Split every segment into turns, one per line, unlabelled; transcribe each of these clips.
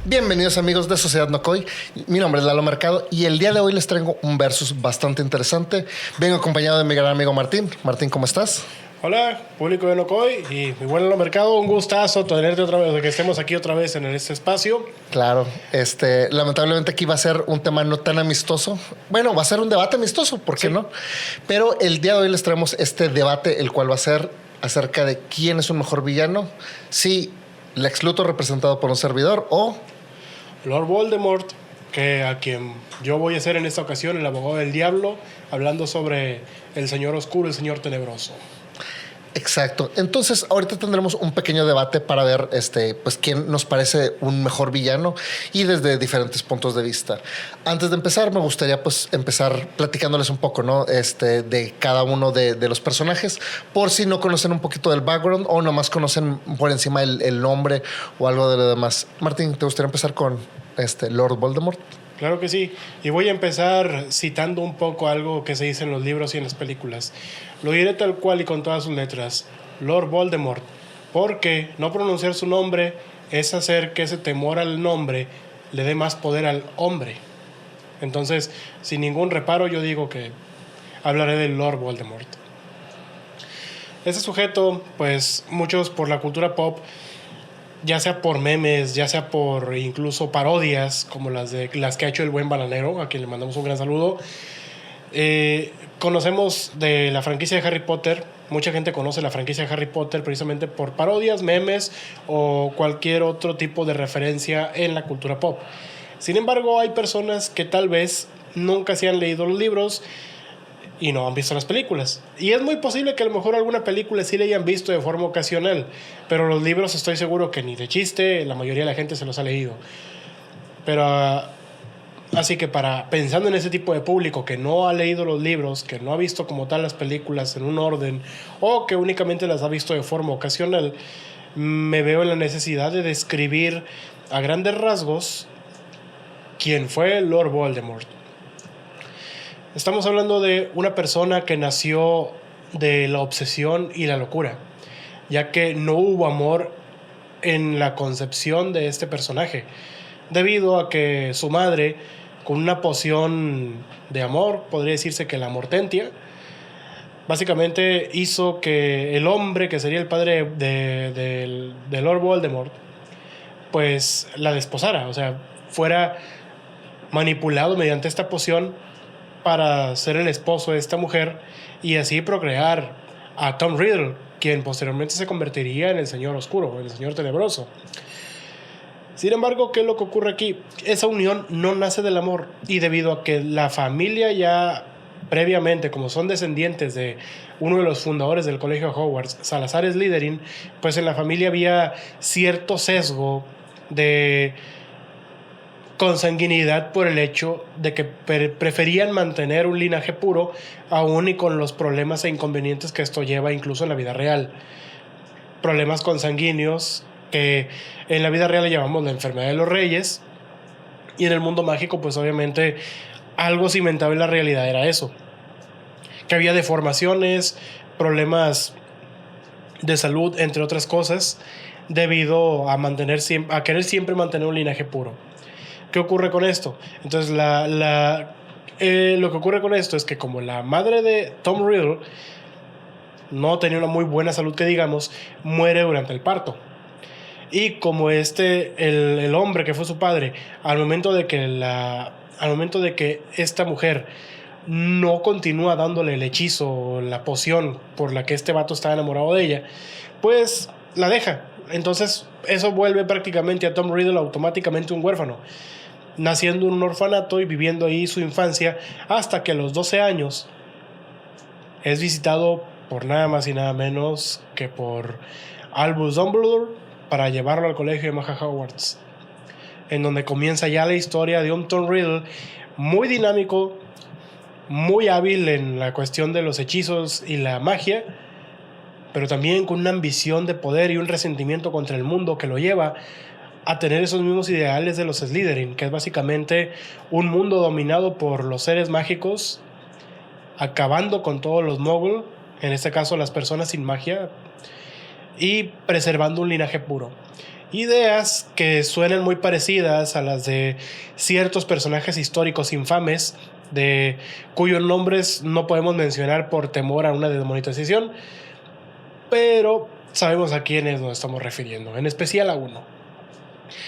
Bienvenidos amigos de Sociedad Nocoy. Mi nombre es Lalo Mercado y el día de hoy les traigo un versus bastante interesante. Vengo acompañado de mi gran amigo Martín. Martín, ¿cómo estás?
Hola, público de Nocoy y mi buen Lalo Mercado. Un gustazo tenerte otra vez, que estemos aquí otra vez en este espacio.
Claro, lamentablemente aquí va a ser un tema no tan amistoso. Bueno, va a ser un debate amistoso, ¿por qué no? Pero el día de hoy les traemos este debate, el cual va a ser acerca de quién es un mejor villano. Si Lex Luthor representado por un servidor o
Lord Voldemort, que a quien yo voy a ser en esta ocasión el abogado del diablo, hablando sobre el señor oscuro, el señor tenebroso.
Exacto. Entonces, ahorita tendremos un pequeño debate para ver pues quién nos parece un mejor villano y desde diferentes puntos de vista. Antes de empezar, me gustaría pues empezar platicándoles un poco, ¿no? De cada uno de los personajes, por si no conocen un poquito del background o nomás conocen por encima el nombre o algo de lo demás. Martín, ¿te gustaría empezar con Lord Voldemort?
Claro que sí, y voy a empezar citando un poco algo que se dice en los libros y en las películas. Lo diré tal cual y con todas sus letras, Lord Voldemort, porque no pronunciar su nombre es hacer que ese temor al nombre le dé más poder al hombre. Entonces, sin ningún reparo, yo digo que hablaré del Lord Voldemort. Este sujeto, pues muchos por la cultura pop, ya sea por memes, ya sea por incluso parodias, como las que ha hecho el buen Bananero, a quien le mandamos un gran saludo. Conocemos de la franquicia de Harry Potter. Mucha gente conoce la franquicia de Harry Potter precisamente por parodias, memes o cualquier otro tipo de referencia en la cultura pop. Sin embargo, hay personas que tal vez nunca se han leído los libros y no han visto las películas. Y es muy posible que a lo mejor alguna película sí la hayan visto de forma ocasional, pero los libros estoy seguro que ni de chiste la mayoría de la gente se los ha leído. Pero así que pensando en ese tipo de público que no ha leído los libros, que no ha visto como tal las películas en un orden o que únicamente las ha visto de forma ocasional, me veo en la necesidad de describir a grandes rasgos quién fue Lord Voldemort. Estamos hablando de una persona que nació de la obsesión y la locura, ya que no hubo amor en la concepción de este personaje, debido a que su madre, con una poción de amor, podría decirse que la Mortentia, básicamente hizo que el hombre que sería el padre de Lord Voldemort, pues la desposara, o sea, fuera manipulado mediante esta poción para ser el esposo de esta mujer y así procrear a Tom Riddle, quien posteriormente se convertiría en el señor oscuro, en el señor tenebroso. Sin embargo, ¿qué es lo que ocurre aquí? Esa unión no nace del amor, y debido a que la familia ya previamente, como son descendientes de uno de los fundadores del colegio Hogwarts, Salazar Slytherin, pues en la familia había cierto sesgo de consanguinidad por el hecho de que preferían mantener un linaje puro, aún y con los problemas e inconvenientes que esto lleva incluso en la vida real. Problemas consanguíneos que en la vida real le llamamos la enfermedad de los reyes, y en el mundo mágico pues obviamente algo cimentado en la realidad era eso, que había deformaciones, problemas de salud, entre otras cosas, debido a querer siempre mantener un linaje puro. ¿Qué ocurre con esto? Entonces lo que ocurre con esto es que como la madre de Tom Riddle no tenía una muy buena salud, que digamos, muere durante el parto. Y como el hombre que fue su padre, al momento de que esta mujer no continúa dándole el hechizo o la poción por la que este vato estaba enamorado de ella, pues la deja. Entonces eso vuelve prácticamente a Tom Riddle automáticamente un huérfano, naciendo en un orfanato y viviendo ahí su infancia hasta que a los 12 años es visitado por nada más y nada menos que por Albus Dumbledore para llevarlo al colegio de Maja Hogwarts, en donde comienza ya la historia de un Tom Riddle muy dinámico, muy hábil en la cuestión de los hechizos y la magia, pero también con una ambición de poder y un resentimiento contra el mundo que lo lleva a tener esos mismos ideales de los Slytherin, que es básicamente un mundo dominado por los seres mágicos, acabando con todos los Muggles, en este caso las personas sin magia, y preservando un linaje puro. ideas que suenan muy parecidas a las de ciertos personajes históricos infames, de cuyos nombres no podemos mencionar por temor a una demonetización, pero sabemos a quiénes nos estamos refiriendo, en especial a uno.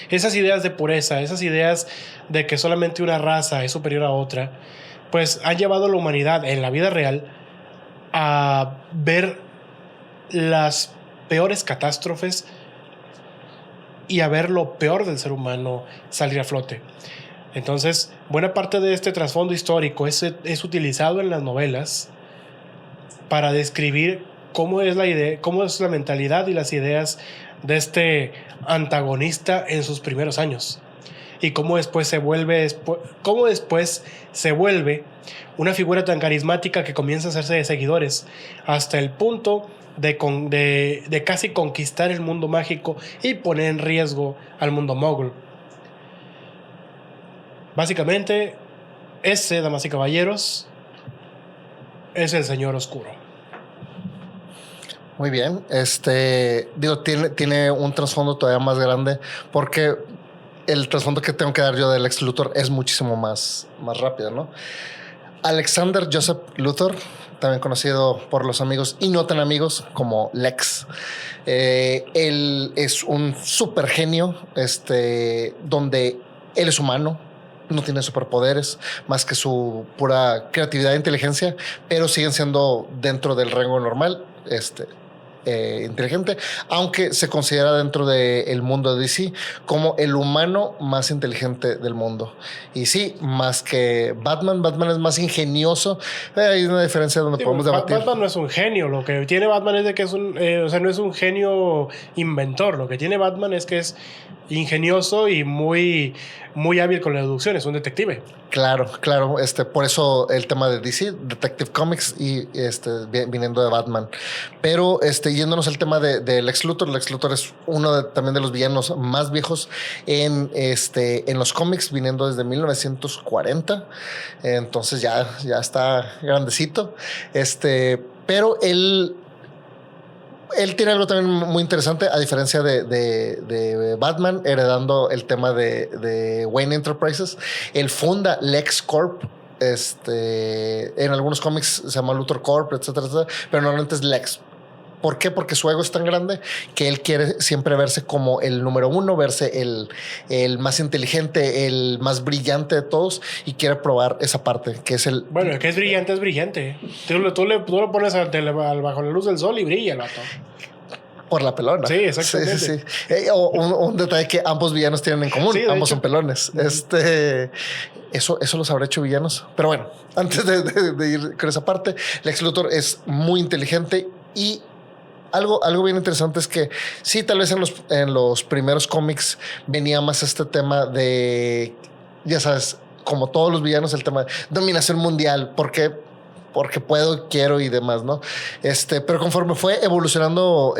Esas ideas de pureza, esas ideas de que solamente una raza es superior a otra, pues han llevado a la humanidad en la vida real a ver las peores catástrofes y a ver lo peor del ser humano salir a flote. Entonces, buena parte de este trasfondo histórico es utilizado en las novelas para describir cómo es la idea, cómo es la mentalidad y las ideas de este antagonista en sus primeros años, y cómo después se vuelve una figura tan carismática que comienza a hacerse de seguidores hasta el punto de casi conquistar el mundo mágico y poner en riesgo al mundo mogul. Básicamente, ese, damas y caballeros, es el Señor Oscuro.
Muy bien. Tiene un trasfondo todavía más grande, porque el trasfondo que tengo que dar yo del Lex Luthor es muchísimo más rápido, ¿no? Alexander Joseph Luthor, también conocido por los amigos y no tan amigos como Lex. Él es un super genio, donde él es humano, no tiene superpoderes más que su pura creatividad e inteligencia, pero siguen siendo dentro del rango normal, inteligente, aunque se considera dentro del mundo de DC como el humano más inteligente del mundo. Y sí, más que Batman es más ingenioso. Hay una diferencia donde podemos debatir.
Batman no es un genio. Lo que tiene Batman es de que es no es un genio inventor. Lo que tiene Batman es que es ingenioso y muy, muy hábil con la deducción. Es un detective.
Claro. Por eso el tema de DC, Detective Comics, y viniendo de Batman. Pero yéndonos al tema de Lex Luthor. Lex Luthor es uno también de los villanos más viejos en los cómics, viniendo desde 1940. Entonces ya está grandecito. Pero él tiene algo también muy interesante, a diferencia de Batman, heredando el tema de Wayne Enterprises. Él funda Lex Corp. En algunos cómics se llama Luthor Corp, etcétera, pero normalmente es Lex. ¿Por qué? Porque su ego es tan grande que él quiere siempre verse como el número uno, verse el más inteligente, el más brillante de todos, y quiere probar esa parte, que es el...
Bueno, el que es brillante. Tú lo pones bajo la luz del sol y brilla el vato.
Por la pelona.
Sí, exactamente.
Sí. Un detalle que ambos villanos tienen en común. Sí, ambos son pelones. Eso los habrá hecho villanos. Pero bueno, antes de ir con esa parte, Lex Luthor es muy inteligente, y algo bien interesante es que sí, tal vez en los primeros cómics venía más este tema de, ya sabes, como todos los villanos, el tema de dominación mundial, porque puedo, quiero y demás, ¿no? Pero conforme fue evolucionando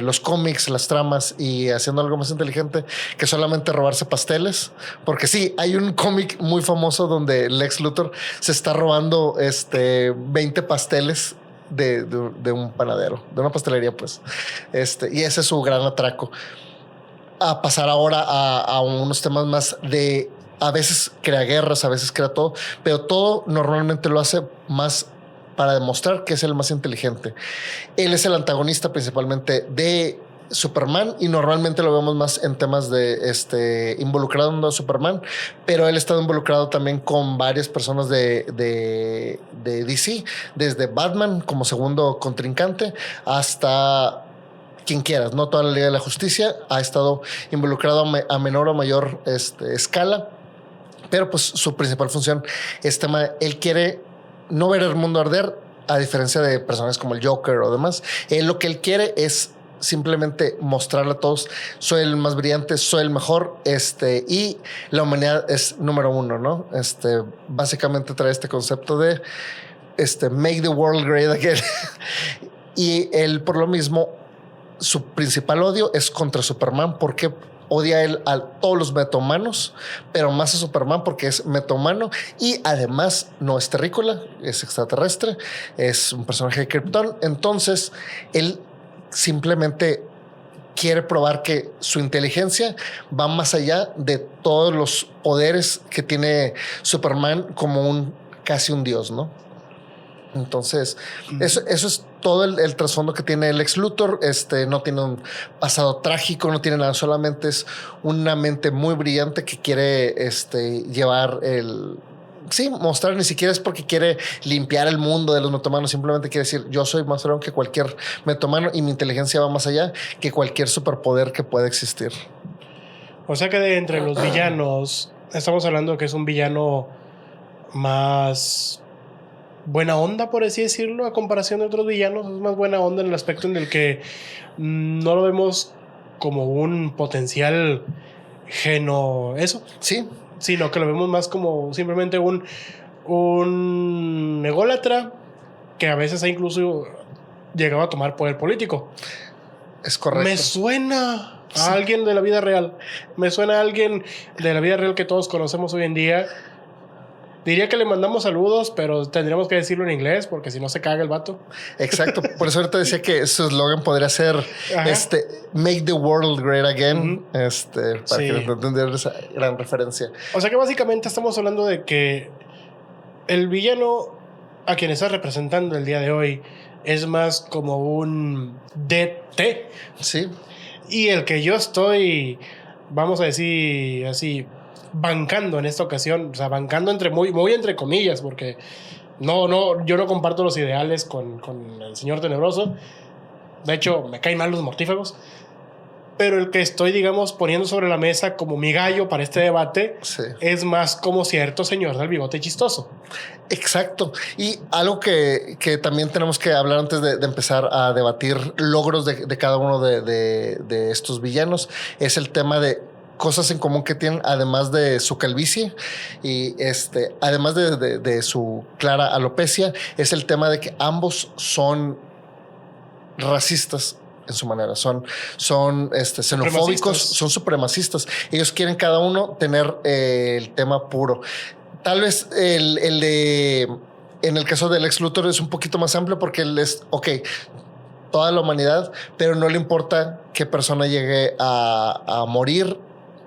los cómics, las tramas, y haciendo algo más inteligente que solamente robarse pasteles, porque sí, hay un cómic muy famoso donde Lex Luthor se está robando 20 pasteles de un panadero, de una pastelería, pues. Y ese es su gran atraco. A pasar ahora a unos temas más de, a veces crea guerras, a veces crea todo, pero todo normalmente lo hace más para demostrar que es el más inteligente. Él es el antagonista principalmente de Superman, y normalmente lo vemos más en temas de involucrado a Superman, pero él ha estado involucrado también con varias personas de DC, desde Batman como segundo contrincante hasta quien quieras, no toda la Liga de la Justicia. Ha estado involucrado a menor o mayor escala, pero pues su principal función es él quiere no ver el mundo arder, a diferencia de personajes como el Joker o demás. Lo que él quiere es simplemente mostrarle a todos: soy el más brillante, soy el mejor, y la humanidad es número uno, ¿no? Básicamente trae este concepto de make the world great again. Y él, por lo mismo, su principal odio es contra Superman, porque odia él a todos los metahumanos, pero más a Superman porque es metahumano, y además no es terrícola, es extraterrestre, es un personaje de Krypton. Entonces él simplemente quiere probar que su inteligencia va más allá de todos los poderes que tiene Superman como casi un dios, ¿no? Entonces, eso es todo el trasfondo que tiene el Lex Luthor. No tiene un pasado trágico, no tiene nada, solamente es una mente muy brillante que quiere llevar mostrar, ni siquiera es porque quiere limpiar el mundo de los metomanos, simplemente quiere decir, yo soy más fregón que cualquier metomano y mi inteligencia va más allá que cualquier superpoder que pueda existir.
O sea que de entre los villanos, estamos hablando que es un villano más buena onda, por así decirlo, a comparación de otros villanos. Es más buena onda en el aspecto en el que no lo vemos como un potencial
Sí,
sino que lo vemos más como simplemente un ególatra que a veces ha incluso llegado a tomar poder político.
es correcto.
Me suena a alguien de la vida real. Me suena a alguien de la vida real que todos conocemos hoy en día. Diría que le mandamos saludos, pero tendríamos que decirlo en inglés porque si no se caga el vato.
Exacto. Por eso ahorita decía que su eslogan podría ser Make the World Great Again. Para que entendieran esa gran referencia.
O sea que básicamente estamos hablando de que el villano a quien estás representando el día de hoy es más como un DT.
Sí.
Y el que yo estoy, vamos a decir así, bancando en esta ocasión, o sea, bancando muy entre comillas, porque yo no comparto los ideales con el Señor Tenebroso. De hecho, me caen mal los mortífagos. Pero el que estoy, digamos, poniendo sobre la mesa como mi gallo para este debate es más como cierto señor del bigote chistoso.
Exacto. Y algo que también tenemos que hablar antes de empezar a debatir logros de cada uno de estos villanos es el tema de cosas en común que tienen, además de su calvicie y además de su clara alopecia, es el tema de que ambos son racistas en su manera, son xenofóbicos, son supremacistas. Ellos quieren cada uno tener el tema puro. Tal vez en el caso del Lex Luthor es un poquito más amplio porque él es, toda la humanidad, pero no le importa qué persona llegue a morir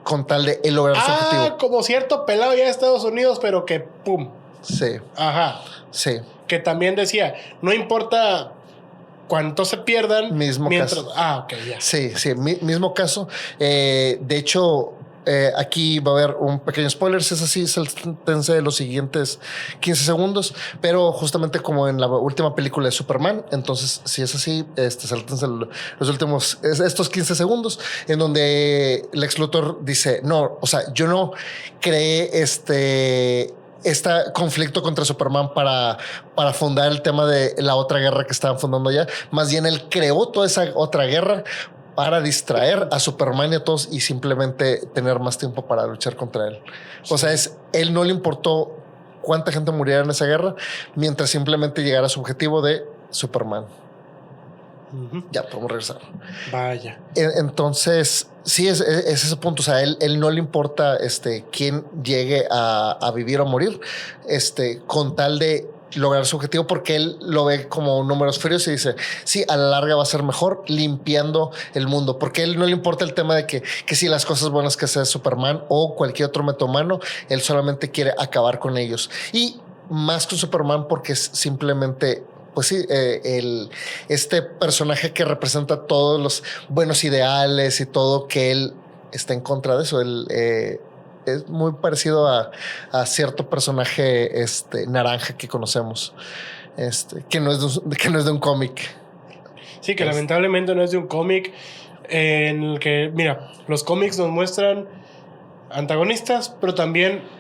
con tal de él lograr su objetivo.
Como cierto pelado ya de Estados Unidos, pero que pum.
Sí.
Ajá.
Sí.
Que también decía, no importa cuánto se pierdan.
Mismo caso.
Ya.
Sí, mismo caso. De hecho, aquí va a haber un pequeño spoiler. Si es así, saltense de los siguientes 15 segundos. Pero justamente como en la última película de Superman, entonces, si es así, saltense los últimos, estos 15 segundos, en donde Lex Luthor dice, no, o sea, yo no creé este conflicto contra Superman para fundar el tema de la otra guerra que estaban fundando ya. Más bien él creó toda esa otra guerra para distraer a Superman y a todos y simplemente tener más tiempo para luchar contra él. O sea, él no le importó cuánta gente muriera en esa guerra mientras simplemente llegara a su objetivo de Superman. Ya podemos regresar.
Vaya.
Entonces, sí, es ese punto. O sea, él no le importa quién llegue a vivir o morir, con tal de lograr su objetivo, porque él lo ve como números fríos y dice, sí, a la larga va a ser mejor limpiando el mundo, porque a él no le importa el tema de que si las cosas buenas que sea Superman o cualquier otro metomano, él solamente quiere acabar con ellos. Y más con Superman porque es simplemente... Pues sí, este personaje que representa todos los buenos ideales y todo, que él está en contra de eso. Él es muy parecido a cierto personaje naranja que conocemos, que no es de un cómic.
Sí, que lamentablemente no es de un cómic en el que, mira, los cómics nos muestran antagonistas, pero también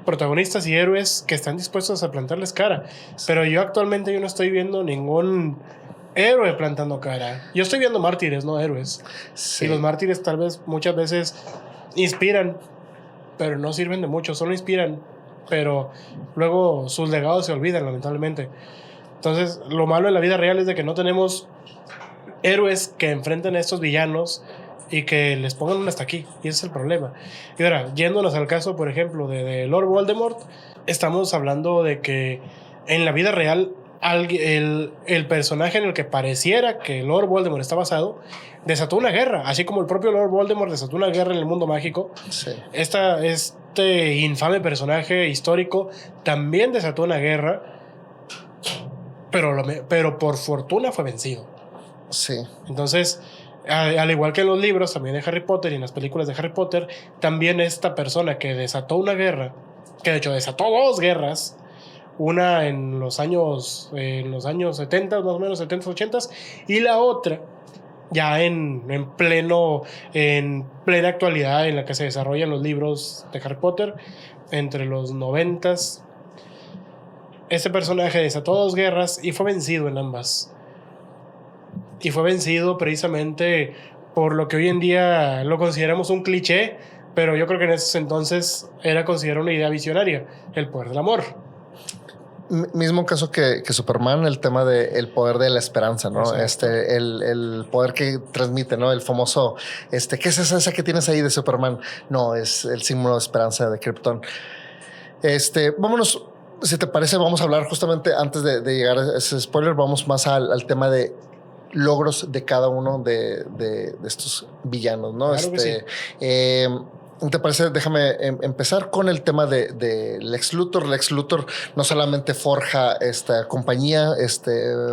protagonistas y héroes que están dispuestos a plantarles cara. Pero yo actualmente no estoy viendo ningún héroe plantando cara. Yo estoy viendo mártires, no héroes. Sí. Y los mártires tal vez muchas veces inspiran, pero no sirven de mucho. Solo inspiran, pero luego sus legados se olvidan, lamentablemente. Entonces, lo malo en la vida real es de que no tenemos héroes que enfrenten a estos villanos y que les pongan un hasta aquí, y ese es el problema. Y ahora, yéndonos al caso, por ejemplo, de Lord Voldemort, estamos hablando de que en la vida real el personaje en el que pareciera que Lord Voldemort está basado desató una guerra, así como el propio Lord Voldemort desató una guerra en el mundo mágico.
Sí.
Este infame personaje histórico también desató una guerra, pero por fortuna fue vencido.
Sí.
Entonces, al igual que en los libros también de Harry Potter y en las películas de Harry Potter, también esta persona que desató una guerra, que de hecho desató 2 guerras, una en los años 70, más o menos 70, 80, y la otra ya en plena actualidad en la que se desarrollan los libros de Harry Potter entre los 90. Este personaje desató 2 guerras y fue vencido en ambas. Y fue vencido precisamente por lo que hoy en día lo consideramos un cliché, pero yo creo que en esos entonces era considerado una idea visionaria: el poder del amor.
Mismo caso que Superman, el tema del poder de la esperanza, ¿no?
Exacto.
El poder que transmite, ¿no? El famoso, ¿qué es esa que tienes ahí de Superman? No, es el símbolo de esperanza de Krypton. Vámonos, si te parece, vamos a hablar justamente antes de llegar a ese spoiler, vamos más al tema de logros de cada uno de estos villanos, ¿no?
Claro que sí.
¿Te parece? Déjame empezar con el tema de Lex Luthor. Lex Luthor no solamente forja esta compañía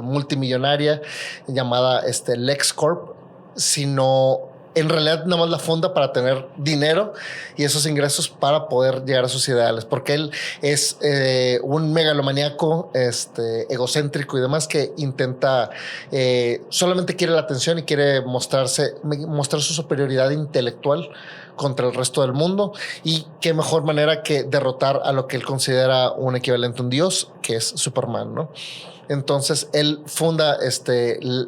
multimillonaria llamada LexCorp, sino en realidad nada más la funda para tener dinero y esos ingresos para poder llegar a sus ideales, porque él es un megalomaníaco, egocéntrico y demás, que intenta, solamente quiere la atención y quiere mostrar su superioridad intelectual contra el resto del mundo, y qué mejor manera que derrotar a lo que él considera un equivalente a un dios, que es Superman, ¿no? Entonces él funda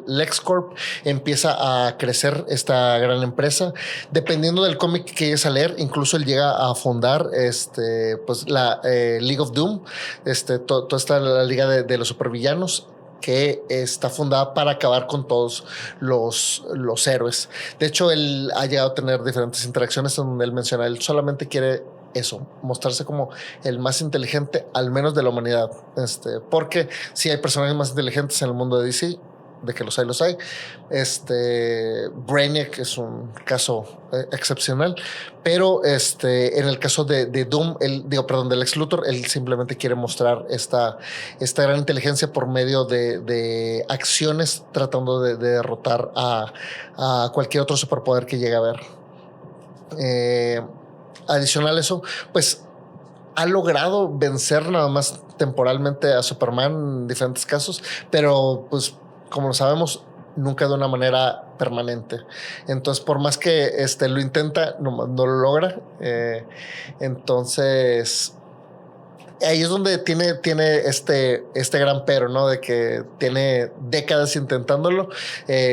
LexCorp, empieza a crecer esta gran empresa. Dependiendo del cómic que llegues a leer, incluso él llega a fundar pues la League of Doom, toda esta la liga de los supervillanos, que está fundada para acabar con todos los héroes. De hecho, él ha llegado a tener diferentes interacciones en donde él menciona, él solamente quiere eso, mostrarse como el más inteligente, al menos de la humanidad. Porque sí hay personajes más inteligentes en el mundo de DC, de que los hay. Brainiac es un caso excepcional, pero en el caso de Doom, de Lex Luthor, él simplemente quiere mostrar esta gran inteligencia por medio de acciones, tratando de derrotar a cualquier otro superpoder que llegue a ver. Adicional a eso, pues ha logrado vencer nada más temporalmente a Superman en diferentes casos, pero pues como lo sabemos, nunca de una manera permanente. Entonces, por más que lo intenta, no lo logra. Entonces, ahí es donde tiene este gran pero, ¿no? De que tiene décadas intentándolo.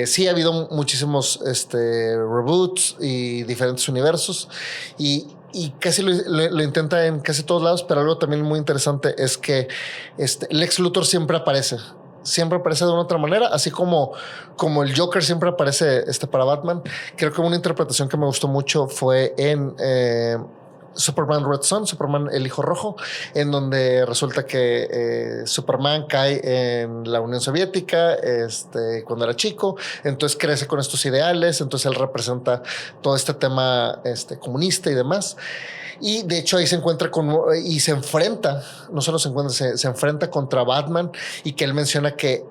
Sí ha habido muchísimos reboots y diferentes universos, y casi lo intenta en casi todos lados, pero algo también muy interesante es que Lex Luthor siempre aparece de una otra manera, así como el Joker siempre aparece para Batman. Creo que una interpretación que me gustó mucho fue en Superman Red Son, Superman el Hijo Rojo, en donde resulta que Superman cae en la Unión Soviética cuando era chico, entonces crece con estos ideales, entonces él representa todo este tema comunista y demás. Y de hecho ahí se encuentra y se enfrenta, no solo se encuentra, se enfrenta contra Batman, y que él menciona que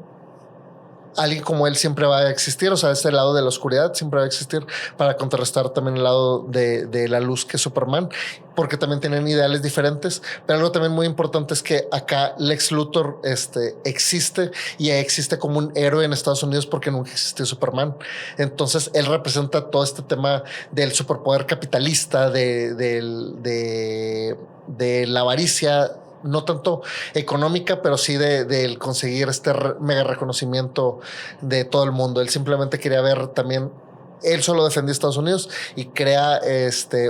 alguien como él siempre va a existir, o sea, este lado de la oscuridad siempre va a existir para contrarrestar también el lado de la luz, que es Superman, porque también tienen ideales diferentes. Pero algo también muy importante es que acá Lex Luthor existe, y existe como un héroe en Estados Unidos porque nunca existió Superman. Entonces él representa todo este tema del superpoder capitalista, de la avaricia, no tanto económica, pero sí del conseguir mega reconocimiento de todo el mundo. Él simplemente quería ver también, él solo defendía a Estados Unidos, y crea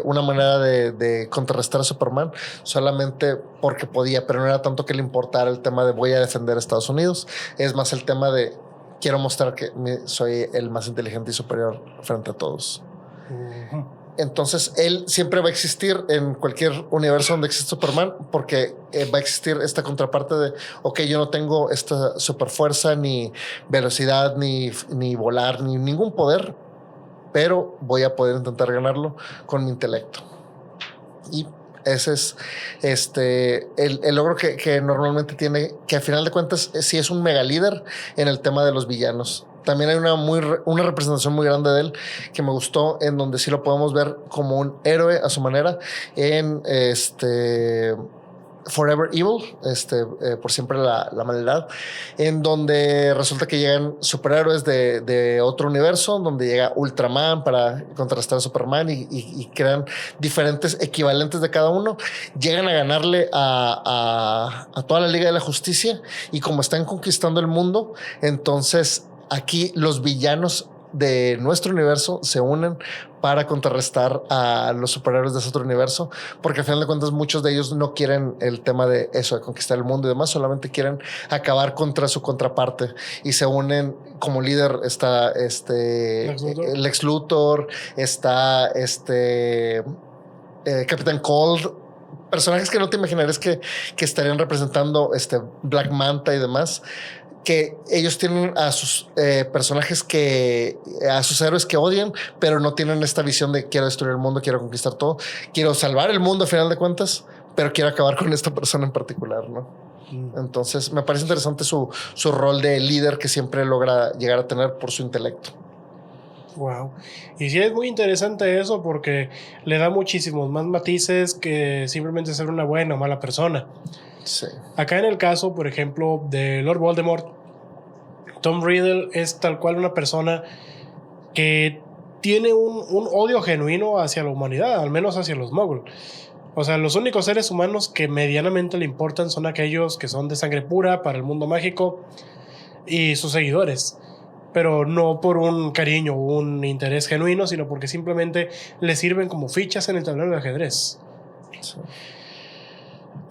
una manera de contrarrestar a Superman solamente porque podía, pero no era tanto que le importara el tema de voy a defender a Estados Unidos, es más el tema de quiero mostrar que soy el más inteligente y superior frente a todos.
Uh-huh.
Entonces él siempre va a existir en cualquier universo donde existe Superman, porque va a existir esta contraparte de, ok, yo no tengo esta super fuerza, ni velocidad, ni volar, ni ningún poder, pero voy a poder intentar ganarlo con mi intelecto. Y ese es el logro que normalmente tiene, que al final de cuentas sí es un mega líder en el tema de los villanos. También hay una representación muy grande de él que me gustó, en donde sí lo podemos ver como un héroe a su manera en Forever Evil, por siempre la maldad, en donde resulta que llegan superhéroes de otro universo, donde llega Ultraman para contrastar a Superman y crean diferentes equivalentes de cada uno. Llegan a ganarle a toda la Liga de la Justicia, y como están conquistando el mundo, entonces aquí los villanos de nuestro universo se unen para contrarrestar a los superhéroes de ese otro universo, porque al final de cuentas muchos de ellos no quieren el tema de eso, de conquistar el mundo y demás, solamente quieren acabar contra su contraparte, y se unen. Como líder está Lex Luthor, está Capitán Cold, personajes que no te imaginarías que estarían representando Black Manta y demás, que ellos tienen a sus personajes a sus héroes que odian, pero no tienen esta visión de quiero destruir el mundo, quiero conquistar todo, quiero salvar el mundo a final de cuentas, pero quiero acabar con esta persona en particular, ¿no? Entonces me parece interesante su rol de líder que siempre logra llegar a tener por su intelecto.
Wow. Y sí es muy interesante eso, porque le da muchísimos más matices que simplemente ser una buena o mala persona.
Sí.
Acá en el caso, por ejemplo, de Lord Voldemort, Tom Riddle es tal cual una persona que tiene un odio genuino hacia la humanidad, al menos hacia los Muggles. O sea, los únicos seres humanos que medianamente le importan son aquellos que son de sangre pura para el mundo mágico y sus seguidores. Pero no por un cariño o un interés genuino, sino porque simplemente le sirven como fichas en el tablero de ajedrez. Sí.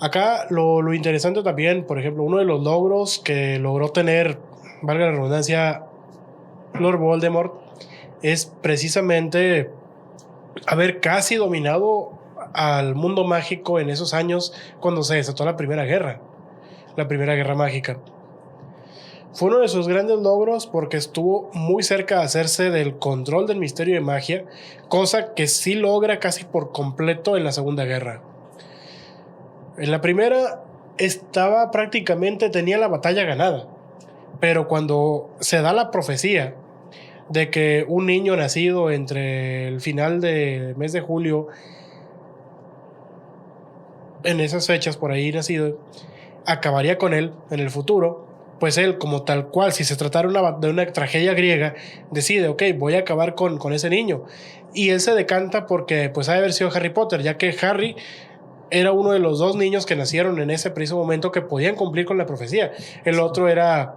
Acá lo interesante también, por ejemplo, uno de los logros que logró tener, valga la redundancia, Lord Voldemort, es precisamente haber casi dominado al mundo mágico en esos años cuando se desató la Primera Guerra Mágica. Fue uno de sus grandes logros porque estuvo muy cerca de hacerse del control del misterio de magia, cosa que sí logra casi por completo en la Segunda Guerra. En la primera tenía la batalla ganada, pero cuando se da la profecía de que un niño nacido entre el final del mes de julio, en esas fechas por ahí nacido, acabaría con él en el futuro, pues él, como tal cual, si se tratara de una tragedia griega, decide, ok, voy a acabar con ese niño. Y él se decanta porque pues ha de haber sido Harry Potter, ya que Harry era uno de los dos niños que nacieron en ese preciso momento que podían cumplir con la profecía. El otro era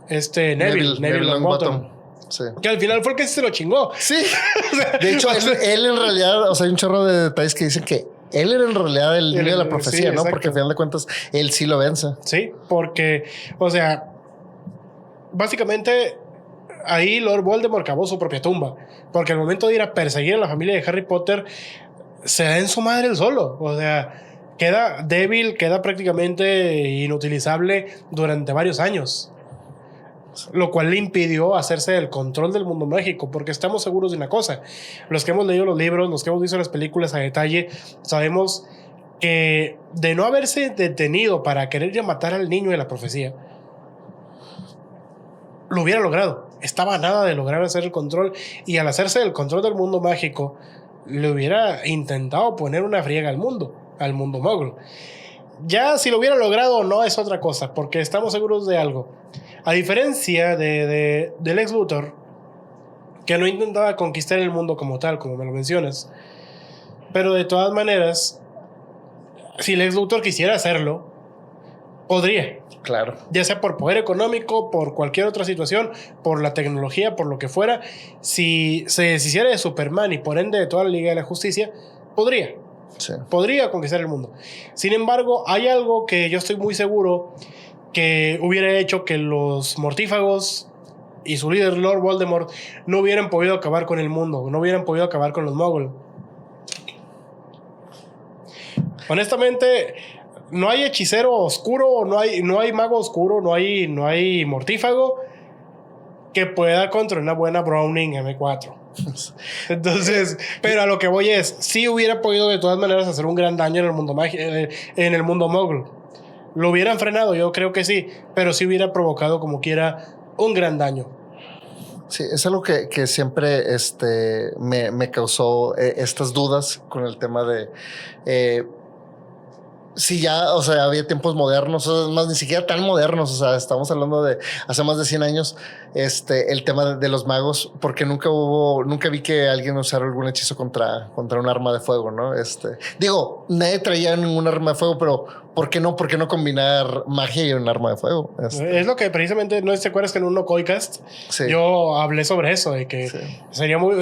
Neville Longbottom. Sí. Que al final fue el que se lo chingó.
Sí. De hecho, él en realidad, o sea, hay un chorro de detalles que dicen que él era en realidad el niño de la profecía, sí, ¿no? Exacto. Porque al final de cuentas, él sí lo vence.
Sí, porque, o sea, básicamente ahí Lord Voldemort cavó su propia tumba. Porque al momento de ir a perseguir a la familia de Harry Potter, se da en su madre el solo. O sea, queda débil, queda prácticamente inutilizable durante varios años. Lo cual le impidió hacerse del control del mundo mágico, porque estamos seguros de una cosa: los que hemos leído los libros, los que hemos visto las películas a detalle, sabemos que de no haberse detenido para querer ya matar al niño de la profecía, lo hubiera logrado. Estaba a nada de lograr hacer el control, y al hacerse del control del mundo mágico le hubiera intentado poner una friega al mundo Muggle. Ya si lo hubiera logrado o no es otra cosa, porque estamos seguros de algo. A diferencia de Lex Luthor, que no intentaba conquistar el mundo como tal, como me lo mencionas, pero de todas maneras, si Lex Luthor quisiera hacerlo, podría.
Claro.
Ya sea por poder económico, por cualquier otra situación, por la tecnología, por lo que fuera. Si se deshiciera de Superman y por ende de toda la Liga de la Justicia, podría. Sí. Podría conquistar el mundo. Sin embargo, hay algo que yo estoy muy seguro que hubiera hecho que los mortífagos y su líder Lord Voldemort no hubieran podido acabar con el mundo, no hubieran podido acabar con los Muggles. Honestamente, no hay hechicero oscuro, no hay mago oscuro, no hay mortífago que pueda contra una buena Browning M4. Entonces, pero a lo que voy es, sí hubiera podido de todas maneras hacer un gran daño en el mundo en el mundo Mogul. ¿Lo hubieran frenado? Yo creo que sí, pero sí hubiera provocado como quiera un gran daño.
Sí, es algo que siempre me causó estas dudas con el tema de si ya, o sea, había tiempos modernos, o sea, más ni siquiera tan modernos, o sea, estamos hablando de hace más de 100 años, el tema de los magos, porque nunca vi que alguien usara algún hechizo contra un arma de fuego, ¿no? Digo, nadie traía ningún arma de fuego, pero ¿por qué no combinar magia y un arma de fuego?
Es lo que precisamente, ¿no te acuerdas que en un Nokoicast
sí.
yo hablé sobre eso, de que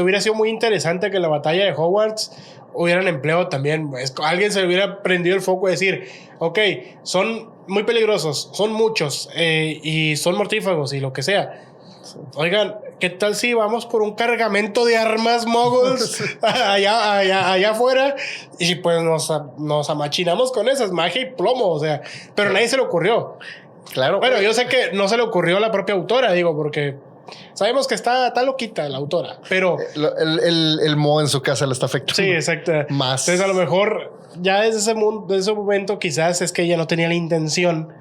hubiera sido muy interesante que la batalla de Hogwarts hubieran empleado también, alguien se le hubiera prendido el foco y decir, ok, son muy peligrosos, son muchos y son mortífagos y lo que sea. Sí. Oigan, ¿qué tal si vamos por un cargamento de armas moguls allá afuera? Y pues nos amachinamos con esas, magia y plomo, o sea, pero a nadie se le ocurrió.
Claro.
Bueno, yo sé que no se le ocurrió a la propia autora, digo, porque sabemos que está loquita la autora, pero
el Mo en su casa le está afectando.
Sí, exacto.
Más.
Entonces, a lo mejor ya desde ese momento, quizás es que ella no tenía la intención,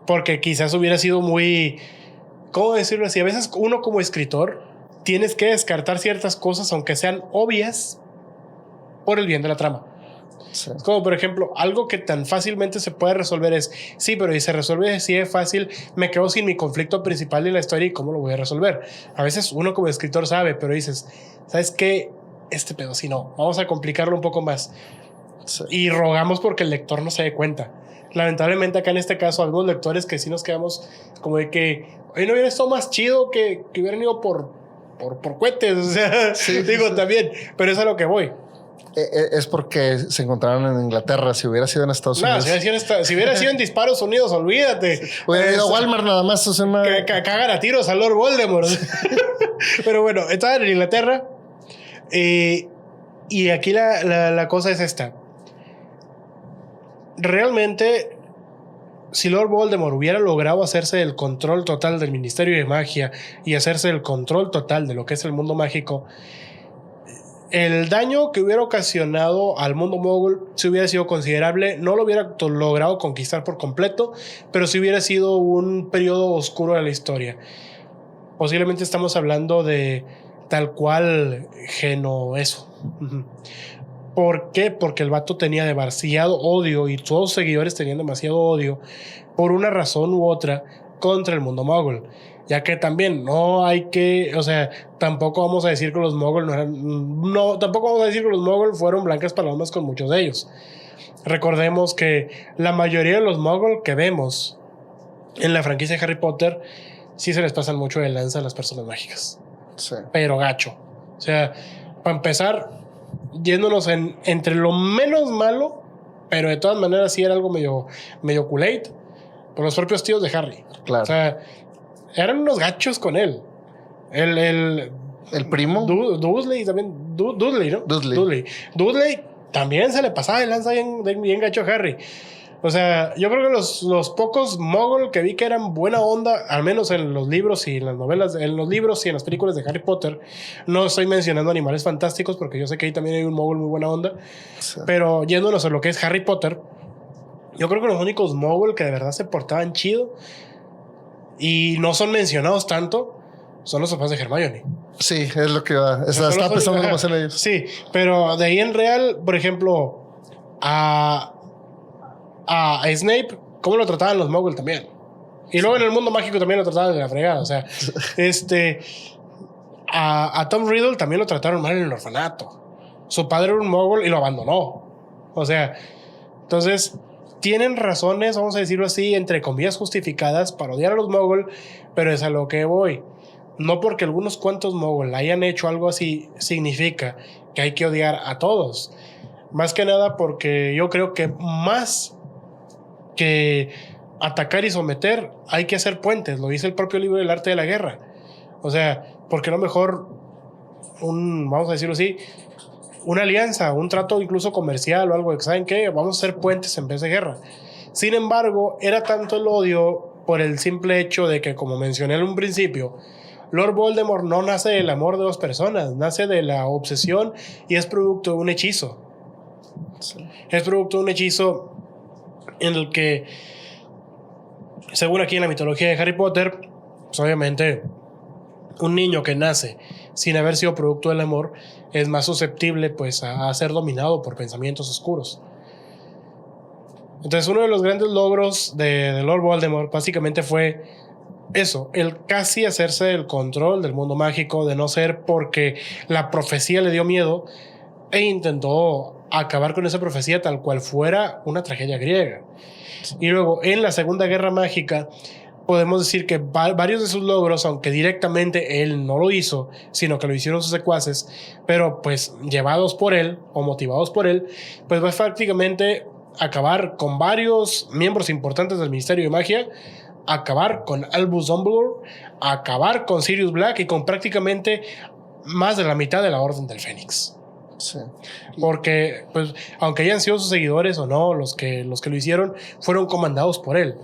porque quizás hubiera sido muy, ¿cómo decirlo así? A veces uno como escritor tienes que descartar ciertas cosas, aunque sean obvias, por el bien de la trama. Sí. Como por ejemplo, algo que tan fácilmente se puede resolver es, sí, pero si se resuelve así de fácil, me quedo sin mi conflicto principal de la historia y cómo lo voy a resolver. A veces uno como escritor sabe, pero dices, ¿sabes qué? Este pedo, si no, vamos a complicarlo un poco más. Sí. Y rogamos porque el lector no se dé cuenta. Lamentablemente acá en este caso, algunos lectores que sí nos quedamos como de que, oye, no hubiera estado más chido que hubieran ido por cohetes, o sea, sí, digo, sí. También, pero es a lo que voy.
Es porque se encontraron en Inglaterra. Si hubiera sido en Estados Unidos.
Si hubiera sido en Disparos Unidos, olvídate.
Hubiera ido a Walmart nada más. O sea,
cagan a tiros a Lord Voldemort. Pero bueno, estaban en Inglaterra. Y aquí la cosa es esta. Realmente, si Lord Voldemort hubiera logrado hacerse el control total del Ministerio de Magia y hacerse el control total de lo que es el mundo mágico, el daño que hubiera ocasionado al mundo mogul si hubiera sido considerable. No lo hubiera logrado conquistar por completo, pero si hubiera sido un periodo oscuro de la historia. Posiblemente estamos hablando de tal cual Geno eso. ¿Por qué? Porque el vato tenía demasiado odio y todos sus seguidores tenían demasiado odio por una razón u otra contra el mundo mogul. Ya que también no hay que, o sea, tampoco vamos a decir que los Mogul tampoco vamos a decir que los Mogul fueron blancas palomas con muchos de ellos. Recordemos que la mayoría de los Mogul que vemos en la franquicia de Harry Potter sí se les pasan mucho de lanza a las personas mágicas. Sí. Pero gacho. O sea, para empezar, yéndonos entre lo menos malo, pero de todas maneras sí era algo medio Kool-Aid, por los propios tíos de Harry.
Claro.
O sea, eran unos gachos con él. El
primo.
Dudley también. Dudley, ¿no? Dudley también se le pasaba de lanza bien gacho a Harry. O sea, yo creo que los pocos Mogul que vi que eran buena onda, al menos en los libros y en las novelas, en los libros y en las películas de Harry Potter, no estoy mencionando Animales Fantásticos porque yo sé que ahí también hay un Mogul muy buena onda, sí. Pero yéndonos a lo que es Harry Potter, yo creo que los únicos Mogul que de verdad se portaban chido y no son mencionados tanto son los papás de Hermione.
Sí, es lo que va. Estaba pensando más en ellos.
Sí, pero de ahí en real, por ejemplo, a Snape, ¿cómo lo trataban los Mogul también? Y luego en el mundo mágico también lo trataban de la fregada. O sea, a Tom Riddle también lo trataron mal en el orfanato. Su padre era un Mogul y lo abandonó. O sea, entonces tienen razones, vamos a decirlo así, entre comillas justificadas para odiar a los Mogul, pero es a lo que voy. No porque algunos cuantos Mogul hayan hecho algo así significa que hay que odiar a todos. Más que nada porque yo creo que más que atacar y someter, hay que hacer puentes. Lo dice el propio libro del arte de la guerra. O sea, porque a lo mejor vamos a decirlo así, una alianza, un trato incluso comercial o algo, que saben que vamos a hacer puentes en vez de guerra. Sin embargo, era tanto el odio por el simple hecho de que, como mencioné en un principio, Lord Voldemort no nace del amor de dos personas, nace de la obsesión y es producto de un hechizo. Sí. Es producto de un hechizo en el que, según aquí en la mitología de Harry Potter, pues obviamente un niño que nace sin haber sido producto del amor es más susceptible pues a ser dominado por pensamientos oscuros. Entonces uno de los grandes logros de Lord Voldemort básicamente fue eso, el casi hacerse el control del mundo mágico, de no ser porque la profecía le dio miedo e intentó acabar con esa profecía tal cual fuera una tragedia griega. Y luego en la Segunda Guerra Mágica podemos decir que varios de sus logros, aunque directamente él no lo hizo, sino que lo hicieron sus secuaces, pero pues llevados por él o motivados por él, pues va prácticamente acabar con varios miembros importantes del Ministerio de Magia, acabar con Albus Dumbledore, acabar con Sirius Black y con prácticamente más de la mitad de la Orden del Fénix. Sí. Porque, pues, aunque hayan sido sus seguidores o no, los que lo hicieron fueron comandados por él.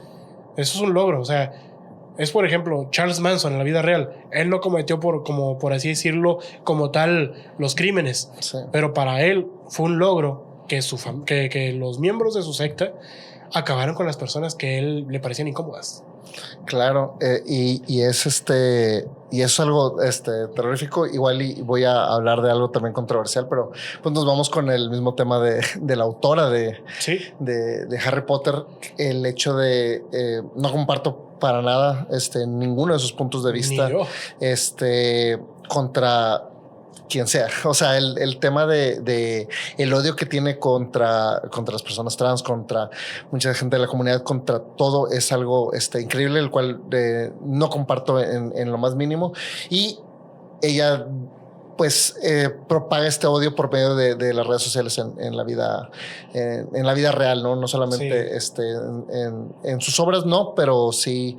Eso es un logro, o sea, es por ejemplo Charles Manson en la vida real. Él no cometió por así decirlo, como tal, los crímenes, sí, pero para él fue un logro que los miembros de su secta acabaron con las personas que a él le parecían incómodas.
Claro, y es algo terrorífico. Igual y voy a hablar de algo también controversial, pero pues nos vamos con el mismo tema de la autora
¿Sí?
de Harry Potter. El hecho de no comparto para nada ninguno de sus puntos de vista contra quien sea. O sea, el tema de el odio que tiene contra las personas trans, contra mucha gente de la comunidad, contra todo, es algo increíble, el cual no comparto en lo más mínimo. Y ella pues propaga este odio por medio de las redes sociales en la vida real, no solamente sí, en sus obras, no, pero sí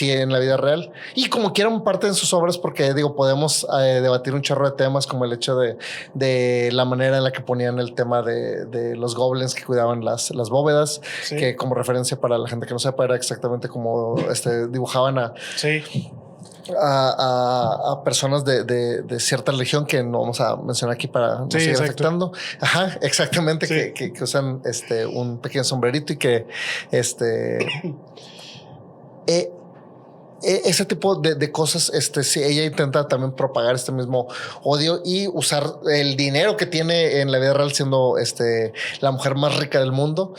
en la vida real. Y como quieran parte en sus obras, porque digo, podemos debatir un chorro de temas, como el hecho de la manera en la que ponían el tema de los goblins que cuidaban las bóvedas, sí, que como referencia para la gente que no sepa era exactamente como dibujaban
sí,
a personas de cierta religión que no vamos a mencionar aquí para no seguir afectando. Ajá, exactamente, sí, que usan un pequeño sombrerito y que ese tipo de cosas, sí, ella intenta también propagar este mismo odio y usar el dinero que tiene en la vida real, siendo la mujer más rica del mundo.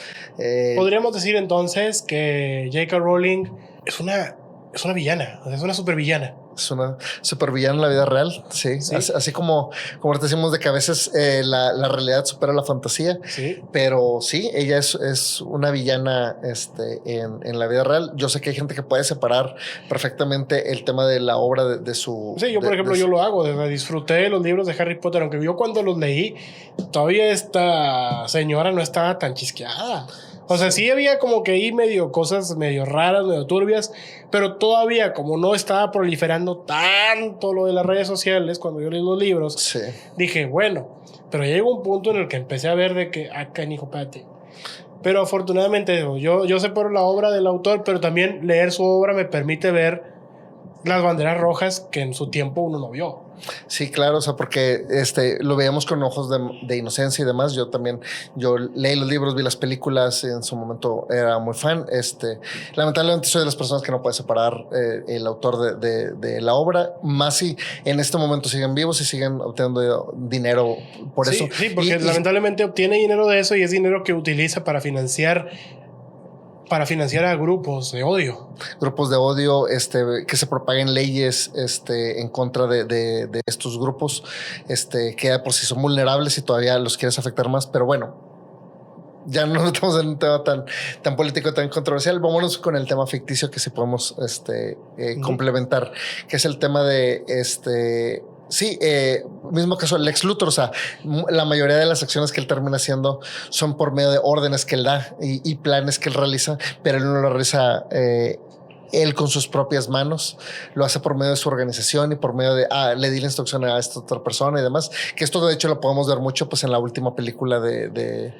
Podríamos decir entonces que J.K. Rowling es una villana, es una supervillana.
Es una supervillana en la vida real, sí. ¿Sí? Así como te decimos de que a veces la realidad supera la fantasía,
sí,
pero sí, ella es una villana en la vida real. Yo sé que hay gente que puede separar perfectamente el tema de la obra de su...
Sí, yo por ejemplo, yo lo hago, disfruté los libros de Harry Potter, aunque yo cuando los leí, todavía esta señora no estaba tan chisqueada. O sea, sí había como que ahí cosas medio raras, medio turbias, pero todavía como no estaba proliferando tanto lo de las redes sociales cuando yo leí los libros,
sí,
dije, bueno, pero ya llegó un punto en el que empecé a ver de que acá en Hijopate. Pero afortunadamente yo sé por la obra del autor, pero también leer su obra me permite ver las banderas rojas que en su tiempo uno no vio.
Sí, claro, o sea, porque lo veíamos con ojos de inocencia y demás. Yo leí los libros, vi las películas, en su momento era muy fan. Lamentablemente soy de las personas que no puede separar el autor de la obra, más si en este momento siguen vivos y siguen obteniendo dinero por eso.
Sí, porque lamentablemente obtiene dinero de eso y es dinero que utiliza para financiar a grupos de odio.
Grupos de odio, que se propaguen leyes en contra de estos grupos, que por sí son vulnerables y todavía los quieres afectar más. Pero bueno, ya no estamos en un tema tan político, tan controversial. Vámonos con el tema ficticio que sí podemos complementar, que es el tema de sí, mismo caso Lex Luthor. O sea, la mayoría de las acciones que él termina haciendo son por medio de órdenes que él da y planes que él realiza, pero él no lo realiza él con sus propias manos, lo hace por medio de su organización y por medio de, le di la instrucción a esta otra persona y demás, que esto de hecho lo podemos ver mucho pues en la última película de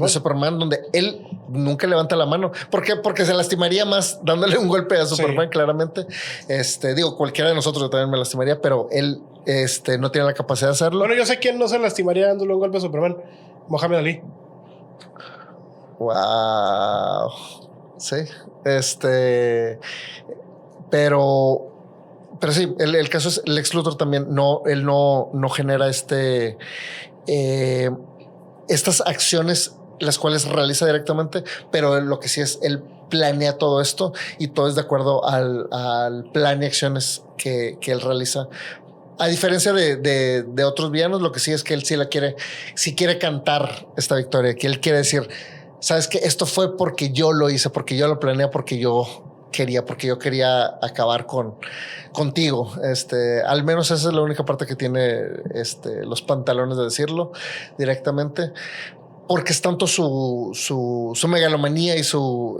Superman, donde él nunca levanta la mano. ¿Por qué? Porque se lastimaría más dándole un golpe a Superman, claramente. Digo, cualquiera de nosotros también me lastimaría, pero él no tiene la capacidad de hacerlo.
Bueno, yo sé quién no se lastimaría dándole un golpe a Superman. Mohamed Ali.
Wow. Sí. Pero sí, el caso es Lex Luthor también él no genera estas acciones las cuales realiza directamente, pero lo que sí es, él planea todo esto y todo es de acuerdo al plan y acciones que él realiza. A diferencia de otros villanos, lo que sí es que él sí quiere cantar esta victoria, que él quiere decir, sabes que esto fue porque yo lo hice, porque yo lo planeé, porque yo quería acabar contigo. Al menos esa es la única parte que tiene los pantalones de decirlo directamente, porque es tanto su megalomanía y su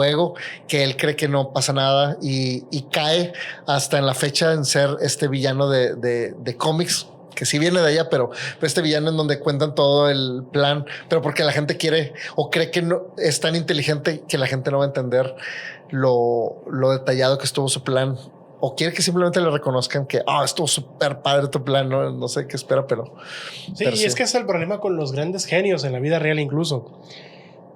ego que él cree que no pasa nada y cae hasta en la fecha en ser este villano de cómics, que sí viene de allá, pero este villano en donde cuentan todo el plan, pero porque la gente quiere o cree que no es tan inteligente que la gente no va a entender lo detallado que estuvo su plan, o quiere que simplemente le reconozcan que estuvo súper padre tu plan, no sé qué espera, pero
sí, y es que es el problema con los grandes genios en la vida real, incluso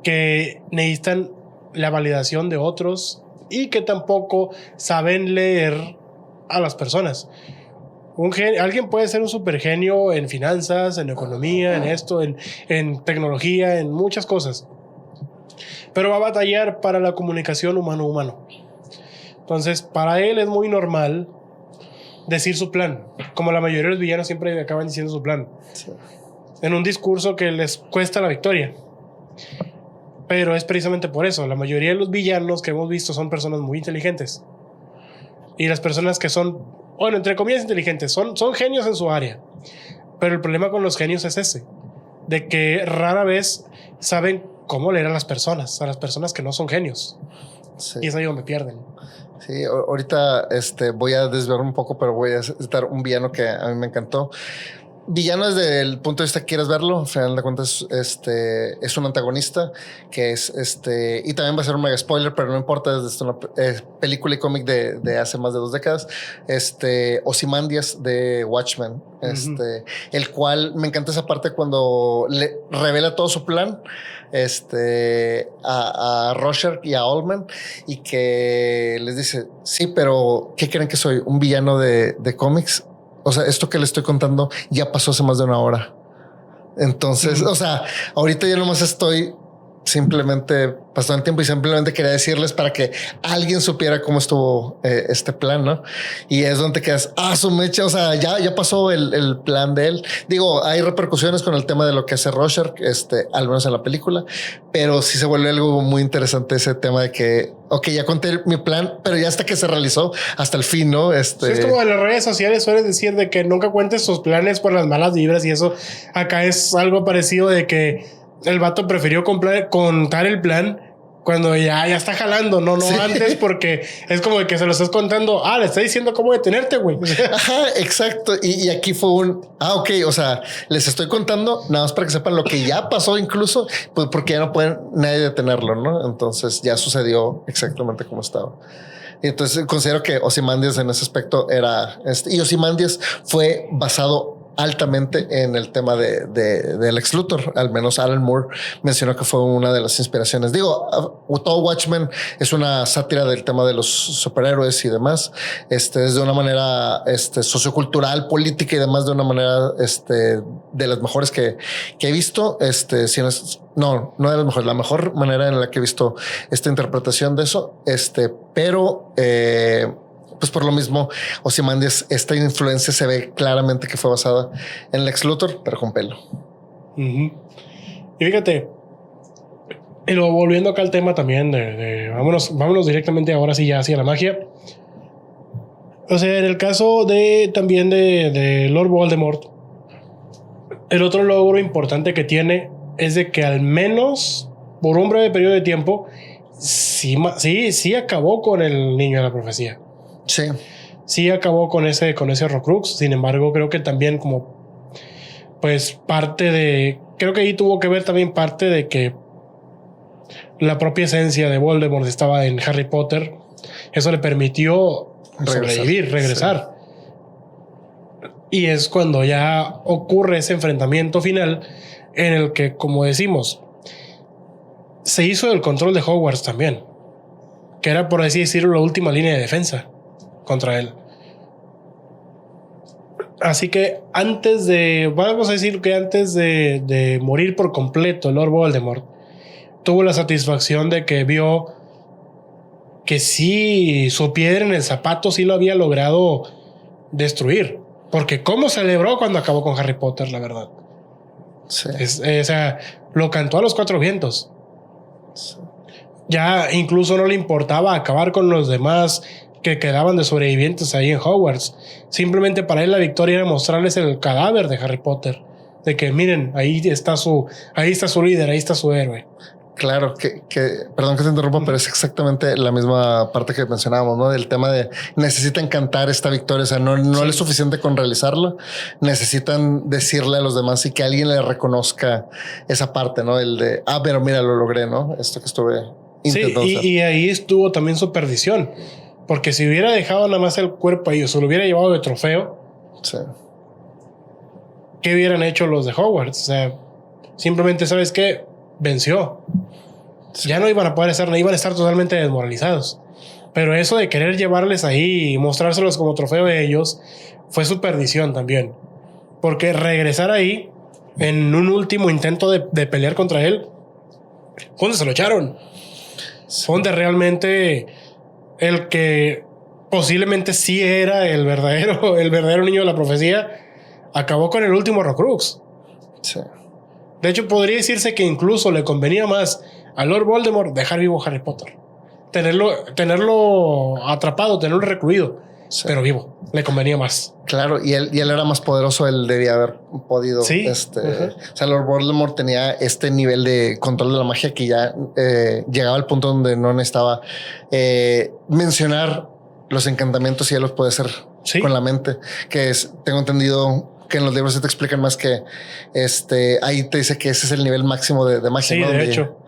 que necesitan la validación de otros y que tampoco saben leer a las personas. Alguien puede ser un super genio en finanzas, en economía, en esto, en tecnología, en muchas cosas, pero va a batallar para la comunicación humano-humano. Entonces, para él es muy normal decir su plan, como la mayoría de los villanos siempre acaban diciendo su plan, sí, en un discurso que les cuesta la victoria. Pero es precisamente por eso, la mayoría de los villanos que hemos visto son personas muy inteligentes. Y las personas que son, bueno, entre comillas inteligentes, son genios en su área. Pero el problema con los genios es ese, de que rara vez saben cómo leer a las personas que no son genios. Sí. Y es ahí donde pierden.
Sí, ahorita voy a desviarme un poco, pero voy a citar un villano que a mí me encantó. Villano desde el punto de vista que quieras verlo, al final de cuentas es un antagonista que es y también va a ser un mega spoiler, pero no importa, es una película y cómic de hace más de 2 décadas, Ozymandias de Watchmen, el cual me encanta esa parte cuando le revela todo su plan a Rorschach y a Ullman, y que les dice, sí, pero ¿qué creen que soy? ¿Un villano de cómics? O sea, esto que le estoy contando ya pasó hace más de 1 hora. Entonces, o sea, ahorita yo nomás estoy simplemente pasando el tiempo y simplemente quería decirles para que alguien supiera cómo estuvo este plan, ¿no? Y es donde te quedas, su mecha, o sea, ya pasó el plan de él. Digo, hay repercusiones con el tema de lo que hace Rorschach, al menos en la película, pero sí se vuelve algo muy interesante ese tema de que, ok, ya conté mi plan, pero ya hasta que se realizó, hasta el fin, ¿no?
Sí, es como en las redes sociales sueles decir de que nunca cuentes tus planes por las malas vibras, y eso acá es algo parecido, de que el vato prefirió contar el plan cuando ya está jalando, no sí, antes, porque es como de que se lo estás contando, le está diciendo cómo detenerte, güey.
Ajá, exacto. Y aquí fue ok, o sea, les estoy contando nada más para que sepan lo que ya pasó, incluso, pues porque ya no pueden nadie detenerlo, ¿no? Entonces ya sucedió exactamente como estaba. Y entonces considero que Ozymandias en ese aspecto era y Ozymandias fue basado altamente en el tema de Lex Luthor. Al menos Alan Moore mencionó que fue una de las inspiraciones. Digo, todo Watchmen es una sátira del tema de los superhéroes y demás, desde una manera sociocultural, política y demás, de una manera de las mejores que he visto. No de las mejores, la mejor manera en la que he visto esta interpretación de eso, pero pues por lo mismo, Ozymandias, esta influencia se ve claramente que fue basada en Lex Luthor, pero con pelo.
Y fíjate, y luego volviendo acá al tema también vámonos directamente ahora sí ya hacia la magia. O sea, en el caso también de Lord Voldemort, el otro logro importante que tiene es de que al menos por un breve periodo de tiempo sí acabó con el niño de la profecía.
Sí.
Sí acabó con ese Horrocrux. Sin embargo, creo que también como pues creo que ahí tuvo que ver también parte de que la propia esencia de Voldemort estaba en Harry Potter. Eso le permitió regresar. Sí. Y es cuando ya ocurre ese enfrentamiento final en el que, como decimos, se hizo el control de Hogwarts también, que era, por así decirlo, la última línea de defensa contra él. Así que vamos a decir que antes de morir por completo, Lord Voldemort tuvo la satisfacción de que vio que sí, su piedra en el zapato sí lo había logrado destruir. Porque cómo celebró cuando acabó con Harry Potter, la verdad.
Sí.
O sea, lo cantó a los 4 vientos. Sí. Ya incluso no le importaba acabar con los demás que quedaban de sobrevivientes ahí en Hogwarts. Simplemente para él la victoria era mostrarles el cadáver de Harry Potter. De que miren, ahí está su líder, ahí está su héroe.
Claro, perdón que te interrumpa, pero es exactamente la misma parte que mencionábamos, ¿no? Del tema de necesitan cantar esta victoria. O sea, no sí. Es suficiente con realizarla. Necesitan decirle a los demás y que alguien le reconozca esa parte, ¿no? El de, pero mira, lo logré, ¿no? Esto que estuve intentando hacer.
Y ahí estuvo también su perdición. Porque si hubiera dejado nada más el cuerpo ahí o se lo hubiera llevado de trofeo,
sí.
¿Qué hubieran hecho los de Hogwarts? O sea, simplemente, ¿sabes qué? Venció. Sí. Ya no iban a poder hacer nada, iban a estar totalmente desmoralizados. Pero eso de querer llevarles ahí y mostrárselos como trofeo de ellos fue su perdición también. Porque regresar ahí en un último intento de pelear contra él, ¿dónde se lo echaron? Sí. Donde realmente el que posiblemente sí era el verdadero niño de la profecía acabó con el último Horcrux.
Sí.
De hecho, podría decirse que incluso le convenía más a Lord Voldemort dejar vivo a Harry Potter. Tenerlo atrapado, tenerlo recluido, sí. Pero vivo. Le convenía más.
Claro, y él era más poderoso, él debía haber podido.
Sí.
O sea, Lord Voldemort tenía este nivel de control de la magia que ya llegaba al punto donde no necesitaba mencionar los encantamientos y ya los puede hacer ¿sí? Con la mente. Que tengo entendido que en los libros se te explican más que ahí te dice que ese es el nivel máximo de magia.
Sí, ¿no? De hecho,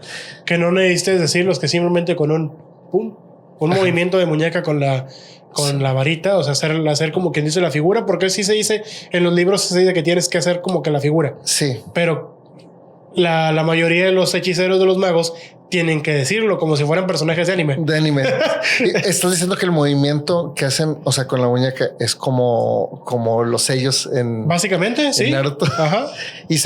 que no necesites decirlos, que simplemente con un movimiento de muñeca con la varita, o sea, hacer como quien dice la figura, porque sí se dice en los libros, se dice que tienes que hacer como que la figura.
Sí.
Pero la mayoría de los hechiceros de los magos tienen que decirlo como si fueran personajes de anime.
Estás diciendo que el movimiento que hacen, o sea, con la muñeca es como los sellos en...
Básicamente, sí.
Naruto.
Ajá.
Y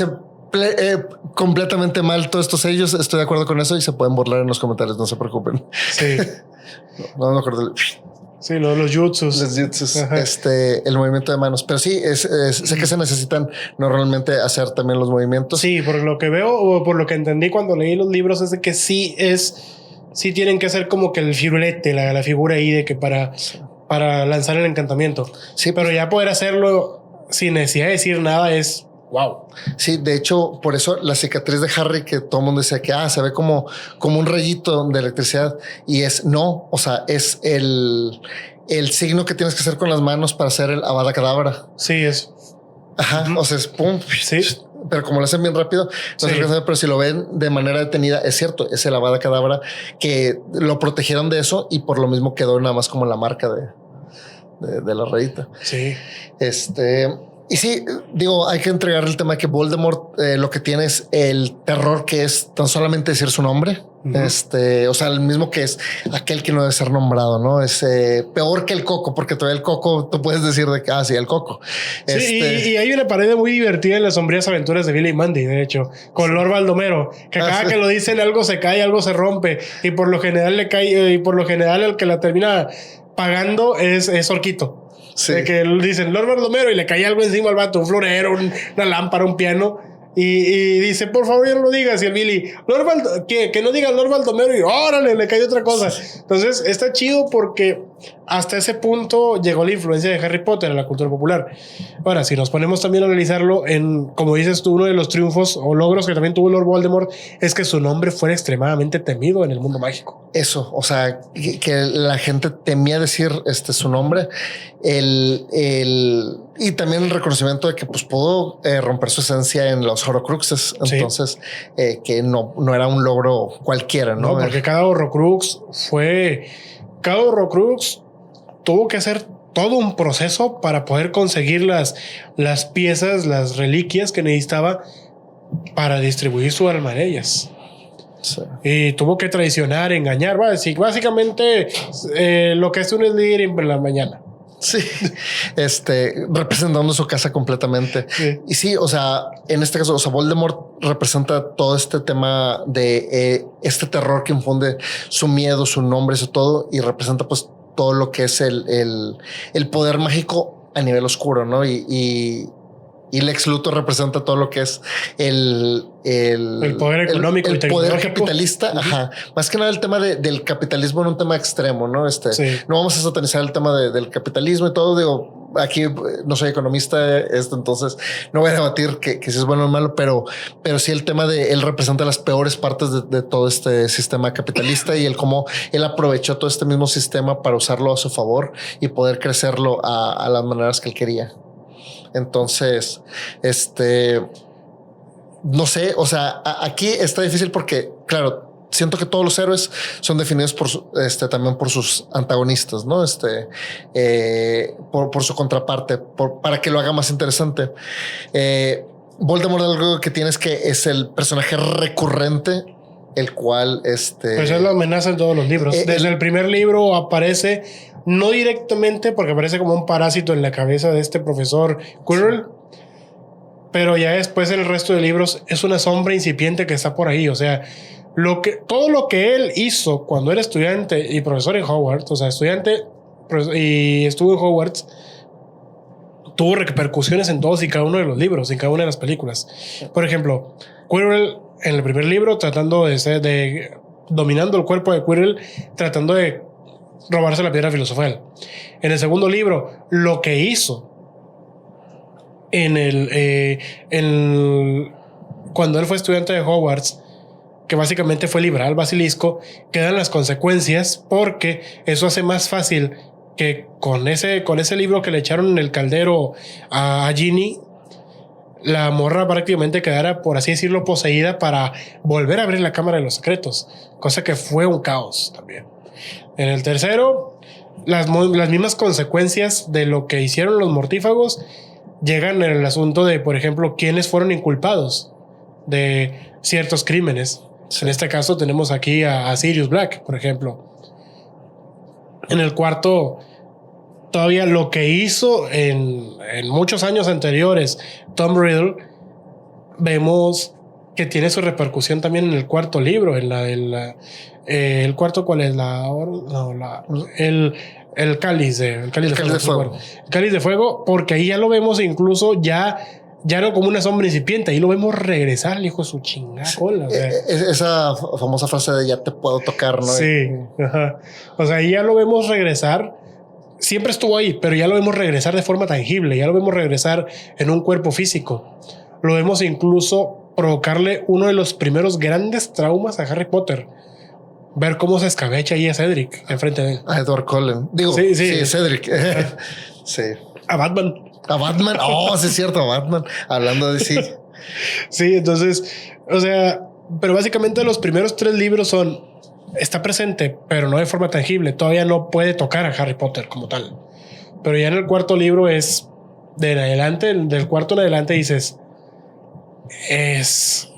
completamente mal todos estos sellos. Estoy de acuerdo con eso y se pueden burlar en los comentarios, no se preocupen.
Sí.
No me acuerdo.
Sí, los jutsus.
Los jutsus. El movimiento de manos. Pero sí, sé que se necesitan normalmente hacer también los movimientos.
Sí, por lo que veo o por lo que entendí cuando leí los libros es de que sí tienen que hacer como que el firulete, la figura ahí de que para lanzar el encantamiento. Sí, pero ya poder hacerlo sin necesidad de decir nada es wow.
Sí, de hecho, por eso la cicatriz de Harry, que todo el mundo decía que se ve como un rayito de electricidad, y es el signo que tienes que hacer con las manos para hacer el Avada Kedavra.
Sí, es.
Ajá, o sea, es pum.
Sí.
Pero como lo hacen bien rápido, no sé qué hacer, pero si lo ven de manera detenida, es cierto, es el Avada Kedavra, que lo protegieron de eso y por lo mismo quedó nada más como la marca de la rayita.
Sí.
Y sí, digo, hay que entregar el tema de que Voldemort lo que tiene es el terror que es tan solamente decir su nombre. O sea, el mismo que es aquel que no debe ser nombrado, ¿no? Es peor que el Coco, porque todavía el Coco, tú puedes decir de que, sí, el Coco.
Sí, y hay una pared muy divertida en las sombrías aventuras de Billy y Mandy, de hecho, con Lord Baldomero, que cada que lo dicen algo se cae, algo se rompe, y por lo general le cae, y por lo general el que la termina pagando es Orquito. Sí. De que dicen Lord Baldomero y le cae algo encima al vato, un florero, una lámpara, un piano. Y dice, por favor, ya no lo digas. Y el Billy, que no diga Lord Baldomero. Y órale, le cae otra cosa. Entonces está chido porque hasta ese punto llegó la influencia de Harry Potter en la cultura popular. Ahora, si nos ponemos también a analizarlo en, como dices tú, uno de los triunfos o logros que también tuvo Lord Voldemort es que su nombre fuera extremadamente temido en el mundo mágico.
Eso, o sea, que la gente temía decir su nombre, y también el reconocimiento de que pues pudo romper su esencia en los Horcruxes. Entonces, que no era un logro cualquiera, ¿no?
No, porque cada Horcrux tuvo que hacer todo un proceso para poder conseguir las piezas, las reliquias que necesitaba para distribuir su alma en ellas. Sí. Y tuvo que traicionar, engañar, básicamente lo que es un Slytherin en la mañana.
Sí, representando su casa completamente. Sí. Y sí, o sea, en este caso, o sea, Voldemort representa todo este tema de este terror que infunde su miedo, su nombre, eso todo, y representa pues todo lo que es el poder mágico a nivel oscuro, ¿no? Y Lex Luthor representa todo lo que es el
poder económico,
el poder capitalista. Ajá. Más que nada el tema del capitalismo en un tema extremo, ¿no? Sí. No vamos a satanizar el tema del capitalismo y todo. Digo, aquí no soy economista, entonces no voy a debatir que si es bueno o malo, pero sí el tema de él representa las peores partes de todo este sistema capitalista y el cómo él aprovechó todo este mismo sistema para usarlo a su favor y poder crecerlo a las maneras que él quería. Entonces, no sé, o sea, aquí está difícil porque, claro, siento que todos los héroes son definidos por también por sus antagonistas, ¿no? Por su contraparte, para que lo haga más interesante. Voldemort, algo que tiene es que es el personaje recurrente, el cual pues
es la amenaza en todos los libros. Desde el primer libro aparece, no directamente porque aparece como un parásito en la cabeza de este profesor Quirrell, pero ya después en el resto de libros es una sombra incipiente que está por ahí. O sea, todo lo que él hizo cuando era estudiante y profesor en Hogwarts, o sea, estudiante y estuvo en Hogwarts, tuvo repercusiones en todos y cada uno de los libros, en cada una de las películas. Por ejemplo, Quirrell en el primer libro tratando de dominando el cuerpo de Quirrell, tratando de robarse la piedra filosofal. En el segundo libro, lo que hizo cuando él fue estudiante de Hogwarts, que básicamente fue liberar al basilisco, quedan las consecuencias porque eso hace más fácil que con ese libro que le echaron en el caldero a Ginny, la morra prácticamente quedara, por así decirlo, poseída para volver a abrir la Cámara de los Secretos, cosa que fue un caos también. En el tercero, las mismas consecuencias de lo que hicieron los mortífagos llegan en el asunto de, por ejemplo, quiénes fueron inculpados de ciertos crímenes. Sí. En este caso tenemos aquí a Sirius Black, por ejemplo. En el cuarto, todavía lo que hizo en muchos años anteriores Tom Riddle, vemos que tiene su repercusión también en el cuarto libro, el cuarto, ¿cuál es? El cáliz de fuego. El cáliz de fuego, porque ahí ya lo vemos incluso ya no como una sombra incipiente, ahí lo vemos regresar al hijo de su chingada cola. O sea,
esa famosa frase de ya te puedo tocar, ¿no?
Sí, ajá. O sea, ahí ya lo vemos regresar. Siempre estuvo ahí, pero ya lo vemos regresar de forma tangible, ya lo vemos regresar en un cuerpo físico. Lo vemos incluso provocarle uno de los primeros grandes traumas a Harry Potter. Ver cómo se escabecha ahí a Cedric enfrente de él.
A Edward Cullen. Digo, sí Cedric. Sí.
A Batman.
Oh, sí es cierto, a Batman. Hablando de sí.
Sí, entonces, o sea, pero básicamente los primeros 3 libros está presente, pero no de forma tangible. Todavía no puede tocar a Harry Potter como tal. Pero ya en el cuarto libro del cuarto en adelante dices, es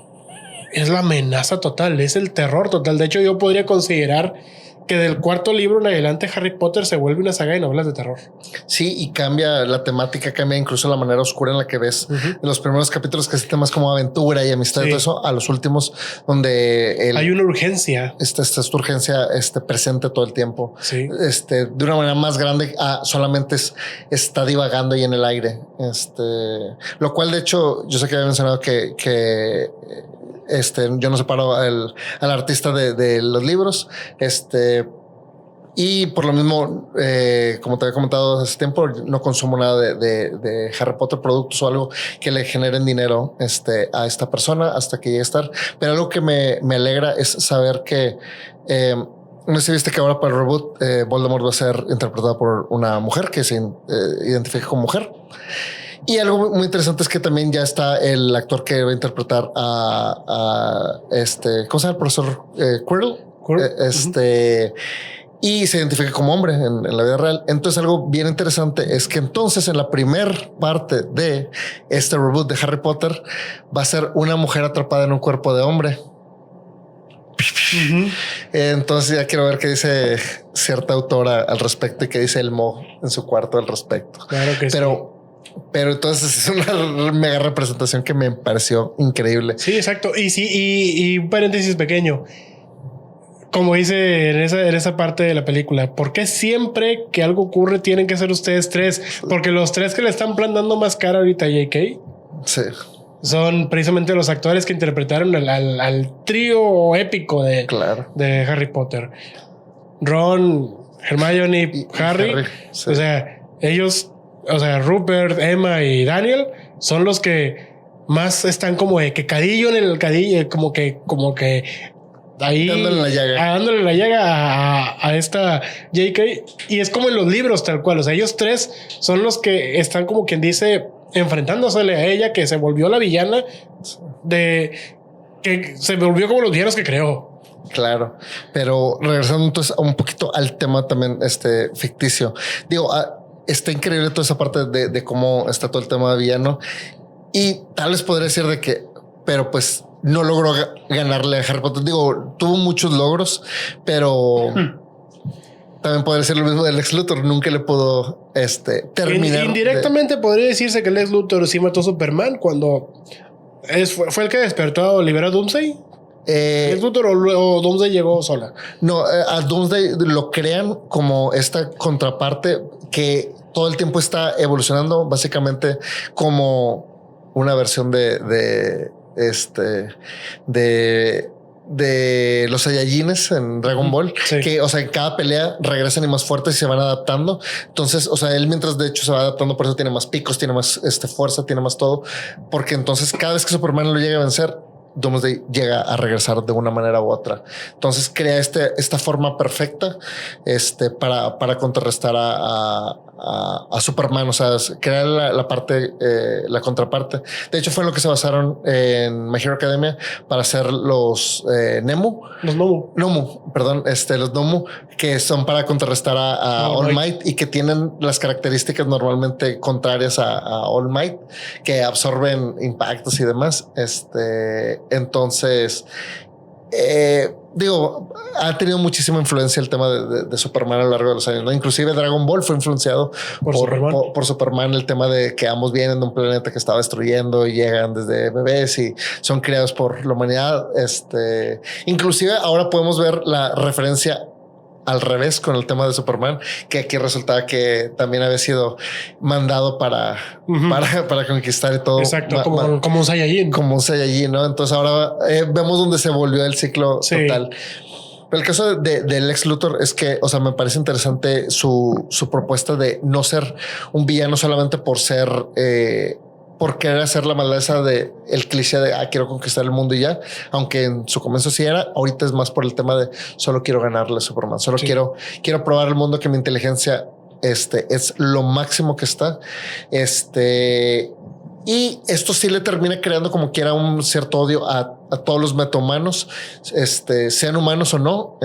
la amenaza total, es el terror total. De hecho, yo podría considerar que del cuarto libro en adelante Harry Potter se vuelve una saga de novelas de terror.
Sí, y cambia la temática, cambia incluso la manera oscura en la que ves en los primeros capítulos, que es temas como aventura y amistad y todo eso, a los últimos donde
hay una urgencia.
Esta urgencia presente todo el tiempo.
Sí.
De una manera más grande, solamente está divagando ahí en el aire. Lo cual, de hecho, yo sé que había mencionado que yo no separo al artista de los libros. Y por lo mismo, como te había comentado hace tiempo, no consumo nada de Harry Potter productos o algo que le generen dinero a esta persona hasta que llegue a estar. Pero algo que me alegra es saber que no sé si viste que ahora para el reboot Voldemort va a ser interpretado por una mujer que se identifica como mujer. Y algo muy interesante es que también ya está el actor que va a interpretar a ¿cómo se llama? El profesor Quirrell. Y se identifica como hombre en la vida real. Entonces algo bien interesante es que entonces en la primer parte de este reboot de Harry Potter va a ser una mujer atrapada en un cuerpo de hombre. Entonces ya quiero ver qué dice cierta autora al respecto y qué dice Elmo en su cuarto al respecto.
Claro que sí.
Pero entonces es una mega representación que me pareció increíble.
Sí, exacto. Y un paréntesis pequeño. Como dice en esa parte de la película, ¿por qué siempre que algo ocurre tienen que ser ustedes tres? Porque los tres que le están plantando más cara ahorita a J.K.
Sí.
Son precisamente los actores que interpretaron al trío épico de Harry Potter. Ron, Hermione y Harry. Sí. O sea, ellos, Rupert, Emma y Daniel son los que más están como de que cadillo en el cadillo, como que ahí dándole la llaga a esta J.K. y es como en los libros tal cual. O sea, ellos tres son los que están como quien dice enfrentándosele a ella, que se volvió la villana que se volvió como los villanos que creó.
Claro, pero regresando entonces un poquito al tema también ficticio. Digo, está increíble toda esa parte de cómo está todo el tema de villano y tal vez podría decir de que, pero pues no logró ganarle a Harry Potter. Digo, tuvo muchos logros, pero también podría decir lo mismo del Lex Luthor. Nunca le pudo terminar.
Indirectamente podría decirse que Lex Luthor sí mató a Superman cuando fue el que despertó a liberar a Doomsday. ¿Lex Luthor o Doomsday llegó sola?
No, a Doomsday lo crean como esta contraparte que todo el tiempo está evolucionando, básicamente como una versión de los Saiyajines en Dragon Ball, sí. Que, o sea, en cada pelea regresan y más fuertes y se van adaptando. Entonces, o sea, él mientras de hecho se va adaptando, por eso tiene más picos, tiene más fuerza, tiene más todo, porque entonces cada vez que Superman lo llega a vencer, Doomsday llega a regresar de una manera u otra. Entonces crea esta forma perfecta para contrarrestar a Superman. O sea, crear la parte, la contraparte. De hecho, fue en lo que se basaron en My Hero Academia para hacer los Nomu, perdón, los Nomu, que son para contrarrestar a All Might y que tienen las características normalmente contrarias a All Might, que absorben impactos y demás. Entonces, digo, ha tenido muchísima influencia el tema de Superman a lo largo de los años, ¿no? Inclusive Dragon Ball fue influenciado por Superman, el tema de que ambos vienen de un planeta que estaba destruyendo y llegan desde bebés y son criados por la humanidad. Inclusive ahora podemos ver la referencia al revés con el tema de Superman, que aquí resultaba que también había sido mandado para conquistar y todo.
Exacto, como un Saiyajin.
Como un Saiyajin, ¿no? Entonces ahora vemos donde se volvió el ciclo total. Pero el caso de Lex Luthor es que, o sea, me parece interesante su propuesta de no ser un villano solamente por ser... por querer hacer la maldad esa de el cliché de quiero conquistar el mundo y ya, aunque en su comienzo sí era, ahorita es más por el tema de solo quiero ganarle a Superman, solo quiero probar al mundo que mi inteligencia es lo máximo que está. Y esto sí le termina creando como quiera un cierto odio a todos los metahumanos, sean humanos o no.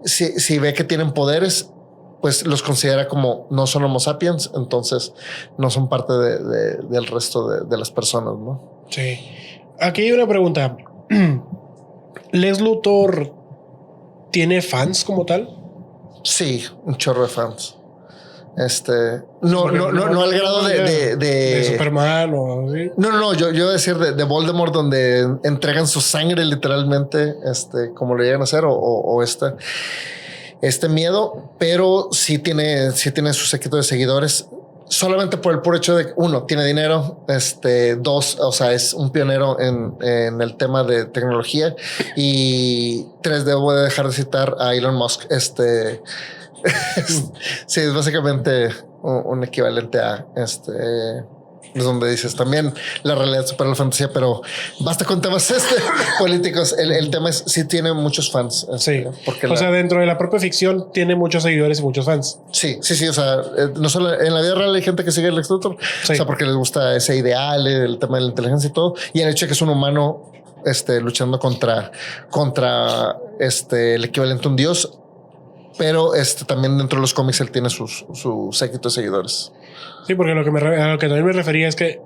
Si ve que tienen poderes, pues los considera como no son Homo sapiens, entonces no son parte del resto de las personas, ¿no?
Sí. Aquí hay una pregunta. ¿Lex Luthor tiene fans como tal?
Sí, un chorro de fans. No al grado de
Superman o así.
No, yo iba a decir de Voldemort, donde entregan su sangre literalmente, como lo llegan a hacer, o este miedo, pero sí tiene su séquito de seguidores. solamente por el puro hecho de, uno, tiene dinero, dos, o sea, es un pionero en el tema de tecnología, y tres, debo de dejar de citar a Elon Musk. Sí, es básicamente un equivalente a es donde dices también la realidad supera la fantasía, pero basta con temas políticos. El tema es si tiene muchos fans.
Sí, porque o sea, dentro de la propia ficción tiene muchos seguidores y muchos fans.
Sí. O sea, no solo en la vida real hay gente que sigue el Lex Luthor, sí. O sea, porque les gusta ese ideal, el tema de la inteligencia y todo, y el hecho de que es un humano luchando contra el equivalente a un dios. Pero también dentro de los cómics él tiene su séquito de seguidores.
Sí, porque a lo que también me refería es que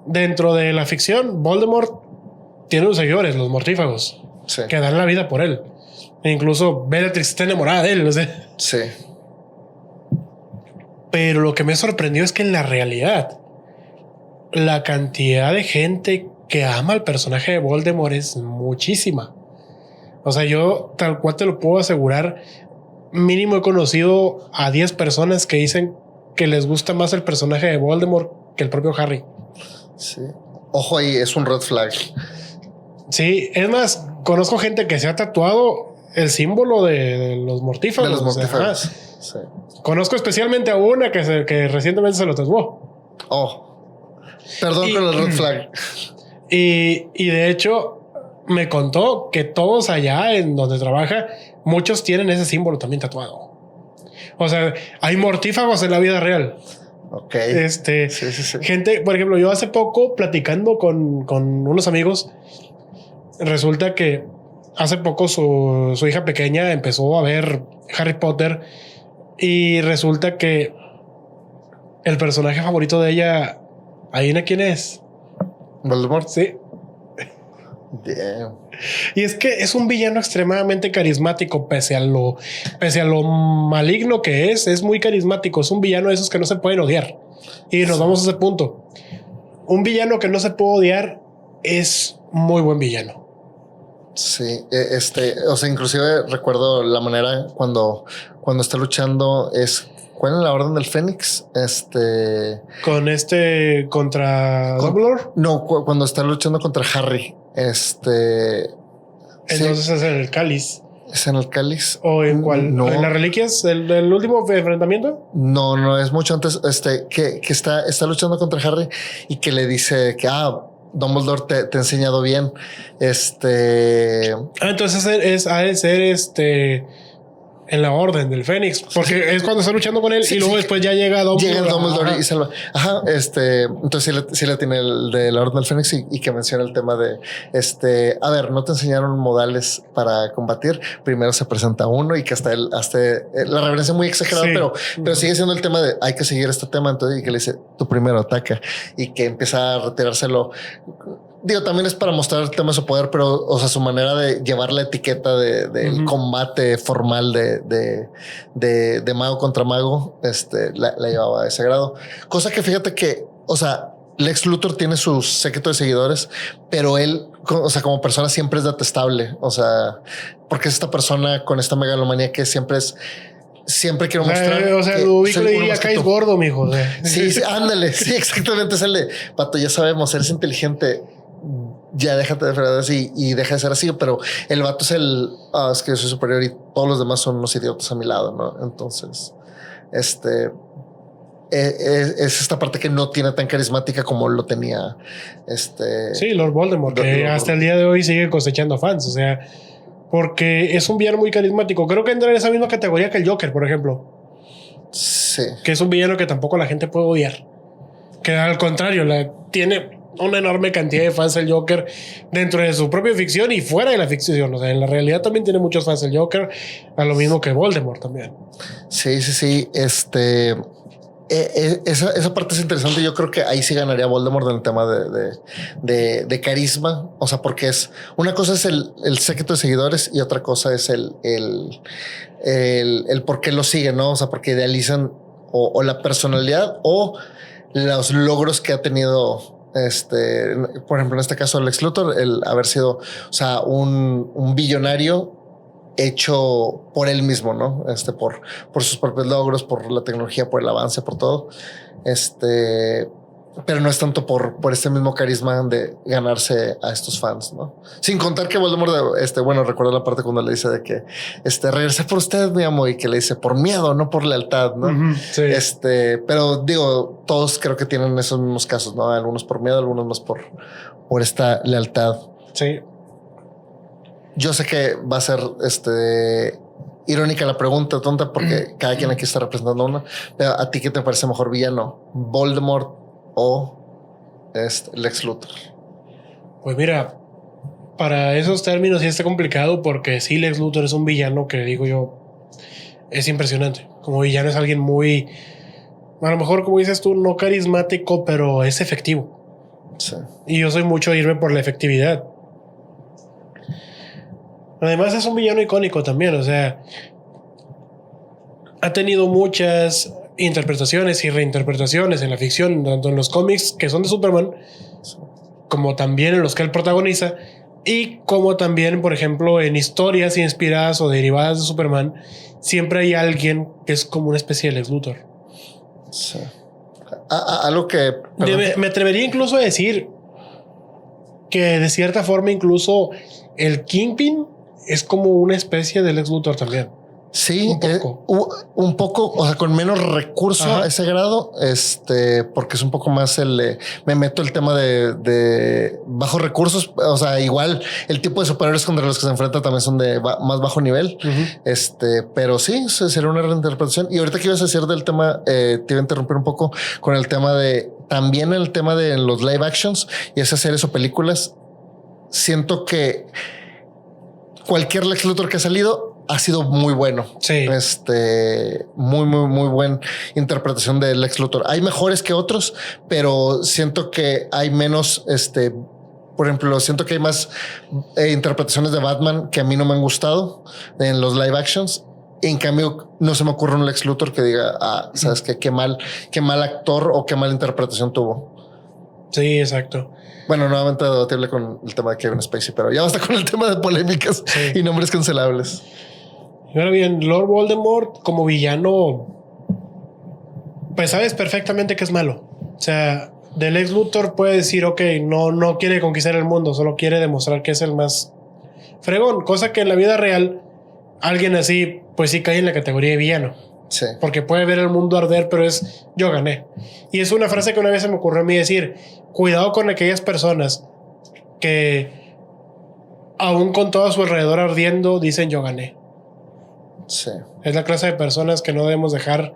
dentro de la ficción, Voldemort tiene unos seguidores, los mortífagos, sí, que dan la vida por él. E incluso Bellatrix está enamorada de él, no sé.
Sí.
Pero lo que me sorprendió es que en la realidad, la cantidad de gente que ama al personaje de Voldemort es muchísima. O sea, yo tal cual te lo puedo asegurar. Mínimo he conocido a 10 personas que dicen que les gusta más el personaje de Voldemort que el propio Harry.
Sí. Ojo ahí, es un red flag.
Sí, es más, conozco gente que se ha tatuado el símbolo de los mortífagos.
De los mortífagos.
Sí. Conozco especialmente a una que recientemente se lo tatuó.
Oh, perdón con el red flag.
Y de hecho me contó que todos allá en donde trabaja, muchos tienen ese símbolo también tatuado. O sea, hay mortífagos en la vida real.
Ok.
Sí. Gente, por ejemplo, yo hace poco platicando con unos amigos, resulta que hace poco su hija pequeña empezó a ver Harry Potter y resulta que el personaje favorito de ella, ¿adivina quién es?
Voldemort.
Sí.
Damn.
Y es que es un villano extremadamente carismático, pese a lo maligno que es muy carismático. Es un villano de esos que no se pueden odiar. Y nos vamos a ese punto. Un villano que no se puede odiar es muy buen villano.
Sí, o sea, inclusive recuerdo la manera cuando está luchando ¿cuál es la Orden del Fénix?
Contra Dumbledore.
No, cuando está luchando contra Harry.
Entonces sí. Es en el cáliz.
¿Es en el cáliz?
¿O en cuál?
No.
¿En las reliquias? ¿El último enfrentamiento?
No, es mucho antes. Que está luchando contra Harry y que le dice que Dumbledore te ha enseñado bien.
Entonces ha de ser en la Orden del Fénix, porque es cuando está luchando con él, sí, y luego después ya llega Dumbledore.
Llega Dumbledore y salva. Ajá, entonces sí le tiene el de la Orden del Fénix y que menciona el tema de a ver, no te enseñaron modales para combatir. Primero se presenta uno y que hasta la reverencia muy exagerada, sí, pero sigue siendo el tema de hay que seguir este tema. Entonces, y que le dice tu primero ataca y que empieza a retirárselo. Digo, también es para mostrar el tema de su poder, pero, o sea, su manera de llevar la etiqueta del combate formal de mago contra mago, la llevaba a ese grado. Cosa que fíjate que, o sea, Lex Luthor tiene su séquito de seguidores, pero él, o sea, como persona siempre es detestable. O sea, porque es esta persona con esta megalomanía que siempre quiero mostrar.
O sea, Ludovico le diría caes gordo, mijo.
Sí, ándale. Sí, exactamente. Es el de pato. Ya sabemos, eres inteligente. Ya déjate de fregar así y deja de ser así. Pero el vato es es que yo soy superior y todos los demás son unos idiotas a mi lado, ¿no? Entonces, es esta parte que no tiene tan carismática como lo tenía
Sí, Lord Voldemort, que hasta el día de hoy sigue cosechando fans. O sea, porque es un villano muy carismático. Creo que entra en esa misma categoría que el Joker, por ejemplo.
Sí.
Que es un villano que tampoco la gente puede odiar. Que al contrario, tiene una enorme cantidad de fans el Joker dentro de su propia ficción y fuera de la ficción. O sea, en la realidad también tiene muchos fans el Joker, a lo mismo que Voldemort también.
Sí. Esa parte es interesante. Yo creo que ahí sí ganaría Voldemort en el tema de carisma. O sea, porque una cosa es el séquito de seguidores y otra cosa es el por qué lo siguen, ¿no? O sea, porque idealizan o la personalidad o los logros que ha tenido. Por ejemplo, en este caso, Lex Luthor, el haber sido, o sea, un billonario hecho por él mismo, ¿no? Por sus propios logros, por la tecnología, por el avance, por todo. Pero no es tanto por este mismo carisma de ganarse a estos fans, ¿no? Sin contar que Voldemort, bueno, recuerdo la parte cuando le dice de que regresé por usted, mi amo, y que le dice por miedo, no por lealtad, ¿no?
Sí.
Pero digo, todos creo que tienen esos mismos casos, ¿no? Algunos por miedo, algunos más por esta lealtad.
Sí.
Yo sé que va a ser irónica la pregunta, tonta, porque cada quien aquí está representando una. Pero ¿a ti qué te parece mejor villano? ¿Voldemort o Lex Luthor?
Pues mira, para esos términos sí está complicado, porque sí, Lex Luthor es un villano que, digo yo, es impresionante. Como villano es alguien muy, a lo mejor, como dices tú, no carismático, pero es efectivo.
Sí.
Y yo soy mucho de irme por la efectividad. Además es un villano icónico también, o sea, ha tenido muchas interpretaciones y reinterpretaciones en la ficción, tanto en los cómics que son de Superman, como también en los que él protagoniza, y como también, por ejemplo, en historias inspiradas o derivadas de Superman, siempre hay alguien que es como una especie de Lex Luthor.
Sí. Algo que...
Me atrevería incluso a decir que de cierta forma incluso el Kingpin es como una especie de Lex Luthor también.
Sí, un poco, o sea, con menos recurso a ese grado, porque es un poco más me meto el tema de bajos recursos, o sea, igual el tipo de superhéroes contra los que se enfrenta también son de más bajo nivel, pero sí, sería una reinterpretación. Y ahorita que ibas a decir del tema, te iba a interrumpir un poco con el tema también el tema de los live actions y esas series o películas. Siento que cualquier Lex Luthor que ha salido ha sido muy bueno.
Sí.
Muy buena interpretación de Lex Luthor. Hay mejores que otros, pero siento que hay menos, por ejemplo, siento que hay más interpretaciones de Batman que a mí no me han gustado en los live actions. En cambio, no se me ocurre un Lex Luthor que diga, sabes que qué mal actor o qué mala interpretación tuvo.
Sí, exacto.
Bueno, nuevamente debatible con el tema de Kevin Spacey, pero ya basta con el tema de polémicas y nombres cancelables.
Y ahora bien, Lord Voldemort como villano, pues sabes perfectamente que es malo. O sea, del Lex Luthor puede decir, ok, no quiere conquistar el mundo, solo quiere demostrar que es el más fregón, cosa que en la vida real alguien así, pues sí cae en la categoría de villano.
Sí.
Porque puede ver el mundo arder, pero es yo gané. Y es una frase que una vez se me ocurrió a mí decir: cuidado con aquellas personas que aún con todo a su alrededor ardiendo dicen yo gané.
Sí.
Es la clase de personas que no debemos dejar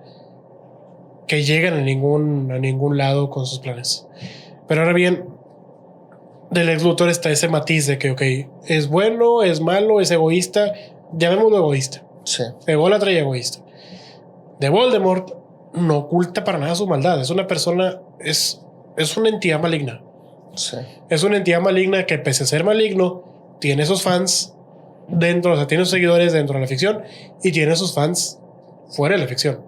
que lleguen a ningún lado con sus planes. Pero ahora bien, del Lex Luthor está ese matiz de que, ok, es bueno, es malo, es egoísta, llamémoslo egoísta.
Sí.
Ególatra y egoísta. De Voldemort no oculta para nada su maldad. Es una persona, es una entidad maligna.
Sí.
Es una entidad maligna que, pese a ser maligno, tiene esos fans dentro, o sea, tiene sus seguidores dentro de la ficción y tiene sus fans fuera de la ficción.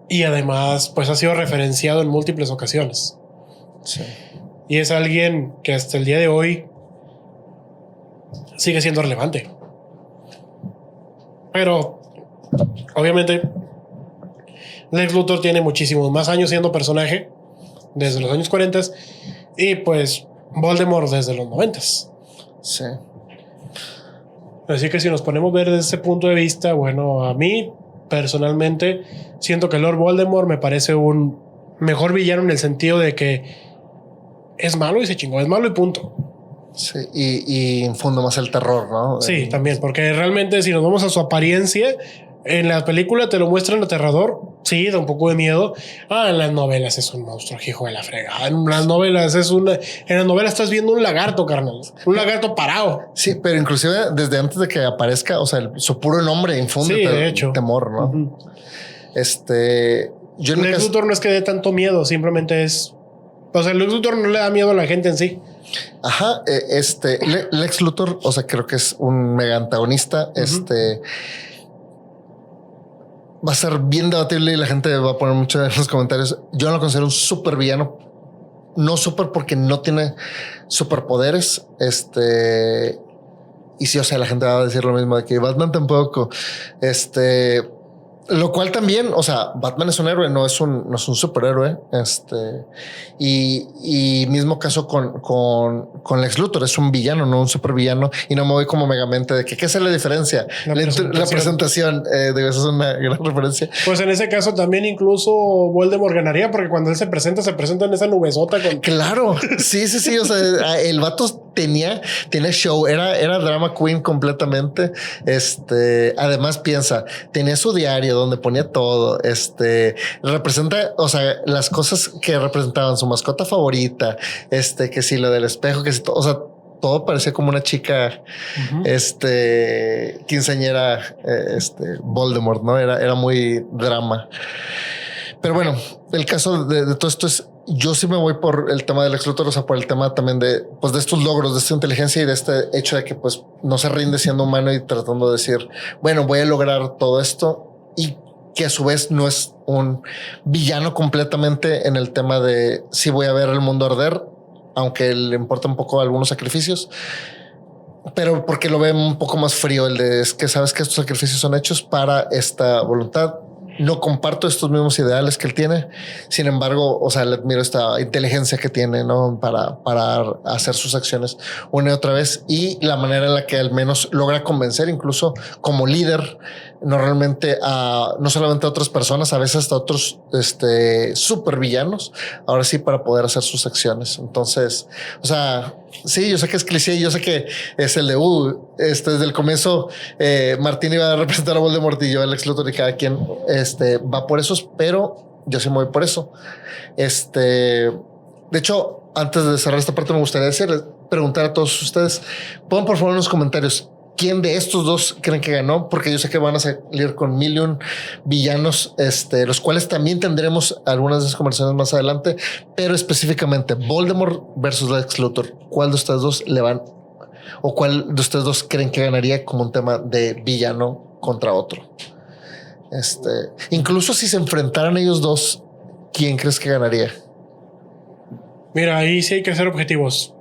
Y además, pues ha sido referenciado en múltiples ocasiones.
Sí.
Y es alguien que hasta el día de hoy sigue siendo relevante. Pero obviamente Lex Luthor tiene muchísimos más años siendo personaje, desde los años 40, y pues Voldemort desde los 90.
Sí.
Así que si nos ponemos a ver desde ese punto de vista, bueno, a mí personalmente siento que Lord Voldemort me parece un mejor villano en el sentido de que es malo y se chingó, es malo y punto.
Sí, y infunde más el terror, ¿no?
Sí, también, porque realmente si nos vamos a su apariencia, en la película te lo muestran aterrador, sí, da un poco de miedo. En las novelas es un monstruo, hijo de la fregada. En las novelas en las novelas estás viendo un lagarto, carnal, un lagarto parado.
Sí, pero inclusive desde antes de que aparezca, o sea, su puro nombre infunde
de hecho
temor, ¿no?
Uh-huh.
Lex
Luthor no es que dé tanto miedo, simplemente es, o sea, Lex Luthor no le da miedo a la gente en sí.
Ajá, Lex Luthor, o sea, creo que es un mega antagonista. Uh-huh. Va a ser bien debatible y la gente va a poner mucho en los comentarios. Yo no lo considero un super villano. No super porque no tiene superpoderes. y sí, o sea, la gente va a decir lo mismo de que Batman tampoco. Lo cual también, o sea, Batman es un héroe, no es un superhéroe. Y mismo caso con Lex Luthor, es un villano, no un supervillano. Y no me voy como Megamente de que qué es la diferencia. La presentación, digo, eso es una gran referencia.
Pues en ese caso también incluso Voldemort ganaría, porque cuando él se presenta en esa nubesota con...
Claro, sí. O sea, el vato tenía show, era drama queen completamente. Además piensa, tenía su diario donde ponía todo, representa, o sea, las cosas que representaban su mascota favorita, que si lo del espejo, que si todo, o sea, todo parecía como una chica, quinceañera, Voldemort, ¿no? Era muy drama. Pero bueno, el caso de todo esto es, yo sí me voy por el tema del Lex Luthor, o sea, por el tema también de estos logros, de esta inteligencia y de este hecho de que pues no se rinde siendo humano y tratando de decir, bueno, voy a lograr todo esto, y que a su vez no es un villano completamente en el tema de sí voy a ver el mundo arder, aunque le importa un poco algunos sacrificios, pero porque lo ve un poco más frío, el de es que sabes que estos sacrificios son hechos para esta voluntad. No comparto estos mismos ideales que él tiene. Sin embargo, o sea, le admiro esta inteligencia que tiene, ¿no? Para hacer sus acciones una y otra vez, y la manera en la que al menos logra convencer, incluso como líder, normalmente no solamente a otras personas, a veces hasta otros super villanos, ahora sí, para poder hacer sus acciones. Entonces, o sea, sí, yo sé que es cliché, yo sé que es el de desde el comienzo Martín iba a representar a Voldemort y yo a Lex Luthor, y cada quien va por esos, pero yo sí me voy por eso. De hecho, antes de cerrar esta parte, me gustaría preguntar a todos ustedes, pongan por favor en los comentarios quién de estos dos creen que ganó, porque yo sé que van a salir con mil y un villanos, los cuales también tendremos algunas de esas conversaciones más adelante, pero específicamente Voldemort versus Lex Luthor. ¿Cuál de ustedes dos le van, o cuál de ustedes dos creen que ganaría como un tema de villano contra otro? Incluso si se enfrentaran ellos dos, ¿quién crees que ganaría?
Mira, ahí sí hay que ser objetivos.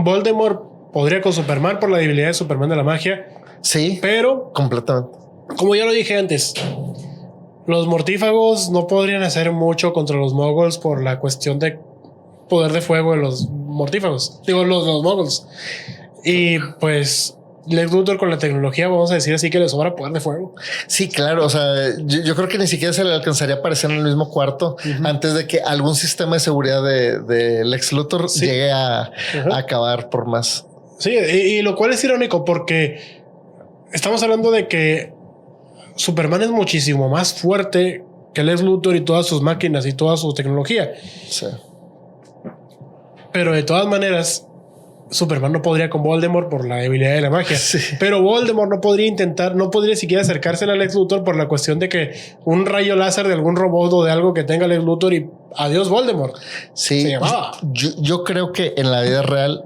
Voldemort podría con Superman por la debilidad de Superman de la magia.
Sí,
pero
completamente.
Como ya lo dije antes, los mortífagos no podrían hacer mucho contra los moguls por la cuestión de poder de fuego de los mortífagos. Digo, los moguls. Y pues Lex Luthor con la tecnología, vamos a decir así, que le sobra poder de fuego.
Sí, claro. O sea, yo creo que ni siquiera se le alcanzaría a aparecer en el mismo cuarto antes de que algún sistema de seguridad de Lex Luthor llegue a acabar por más.
Sí, y lo cual es irónico porque estamos hablando de que Superman es muchísimo más fuerte que Lex Luthor y todas sus máquinas y toda su tecnología.
Sí.
Pero de todas maneras, Superman no podría con Voldemort por la debilidad de la magia. Sí. Pero Voldemort no podría siquiera acercarse a Lex Luthor por la cuestión de que un rayo láser de algún robot o de algo que tenga Lex Luthor y adiós Voldemort.
Sí. Se llamaba. Yo creo que en la vida real,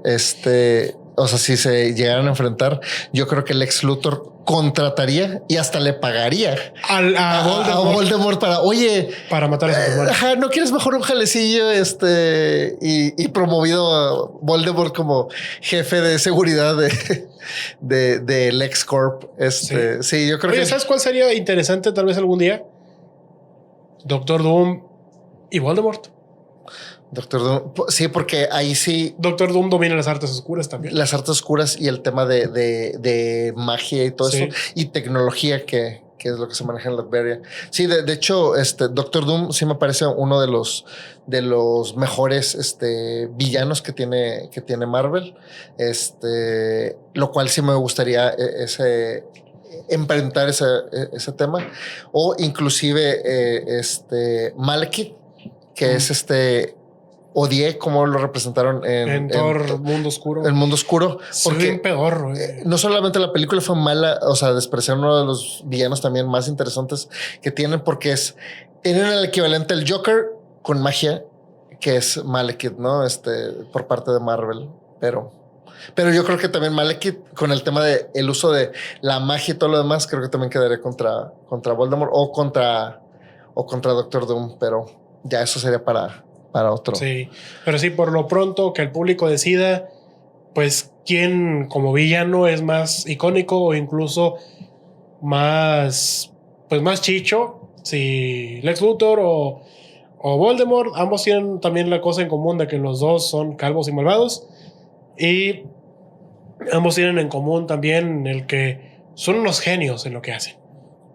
o sea, si se llegaran a enfrentar, yo creo que Lex Luthor contrataría y hasta le pagaría a Voldemort para matar a Superman. ¿No quieres mejor un jalecillo y promovido a Voldemort como jefe de seguridad de Lex Corp? Sí, yo creo que...
¿Sabes cuál sería interesante tal vez algún día? Doctor Doom y Voldemort.
Doctor Doom, sí, porque ahí sí.
Doctor Doom domina las artes oscuras también.
Las artes oscuras y el tema de magia y todo eso, y tecnología que es lo que se maneja en Latveria. Sí, de hecho, Doctor Doom sí me parece uno de los mejores villanos que tiene Marvel. Lo cual sí me gustaría enfrentar ese tema. O inclusive Malekith, que es odié cómo lo representaron en
Thor Mundo Oscuro.
El Mundo Oscuro.
Porque un pedorro.
No solamente la película fue mala, o sea, despreciaron uno de los villanos también más interesantes que tienen, porque tienen el equivalente al Joker con magia, que es Malekith, ¿no? Por parte de Marvel. Pero yo creo que también Malekith, con el tema de el uso de la magia y todo lo demás, creo que también quedaría contra Voldemort o contra Doctor Doom, pero ya eso sería para otro.
Sí, pero sí, por lo pronto que el público decida pues quién como villano es más icónico o incluso más, pues más chicho, si Lex Luthor o Voldemort. Ambos tienen también la cosa en común de que los dos son calvos y malvados, y ambos tienen en común también el que son unos genios en lo que hacen.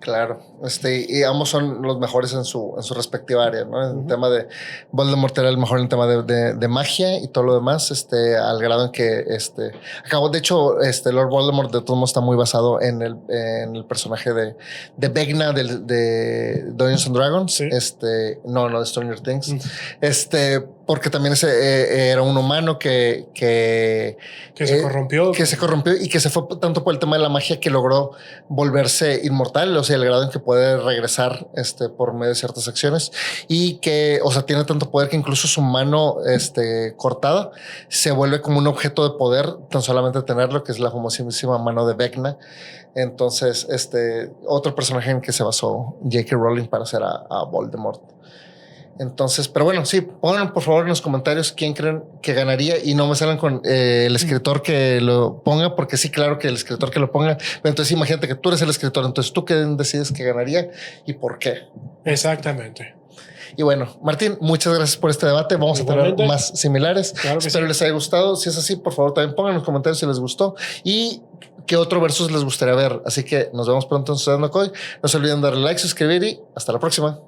Claro, y ambos son los mejores en su respectiva área, ¿no? En tema de Voldemort era el mejor en tema de magia y todo lo demás, al grado en que acabó, de hecho, Lord Voldemort de todos modos está muy basado en el personaje de Vecna de Dungeons and Dragons,
Sí.
no de Stranger Things, porque también ese era un humano que
se corrompió.
Que se corrompió y que se fue tanto por el tema de la magia que logró volverse inmortal, o sea, el grado en que puede regresar por medio de ciertas acciones, y que, o sea, tiene tanto poder que incluso su mano cortada se vuelve como un objeto de poder, tan solamente tenerlo, que es la famosísima mano de Vecna. Entonces, otro personaje en que se basó J.K. Rowling para hacer a Voldemort. Entonces, pero bueno, sí, pongan por favor en los comentarios quién creen que ganaría y no me salgan con el escritor que lo ponga, porque sí, claro que el escritor que lo ponga. Pero entonces imagínate que tú eres el escritor, entonces tú qué decides que ganaría y por qué.
Exactamente.
Y bueno, Martín, muchas gracias por este debate. Vamos a tener más similares.
Claro que
espero
sí.
les haya gustado. Si es así, por favor, también pongan en los comentarios si les gustó y qué otro versus les gustaría ver. Así que nos vemos pronto en Ciudad McCoy. No se olviden darle like, suscribir y hasta la próxima.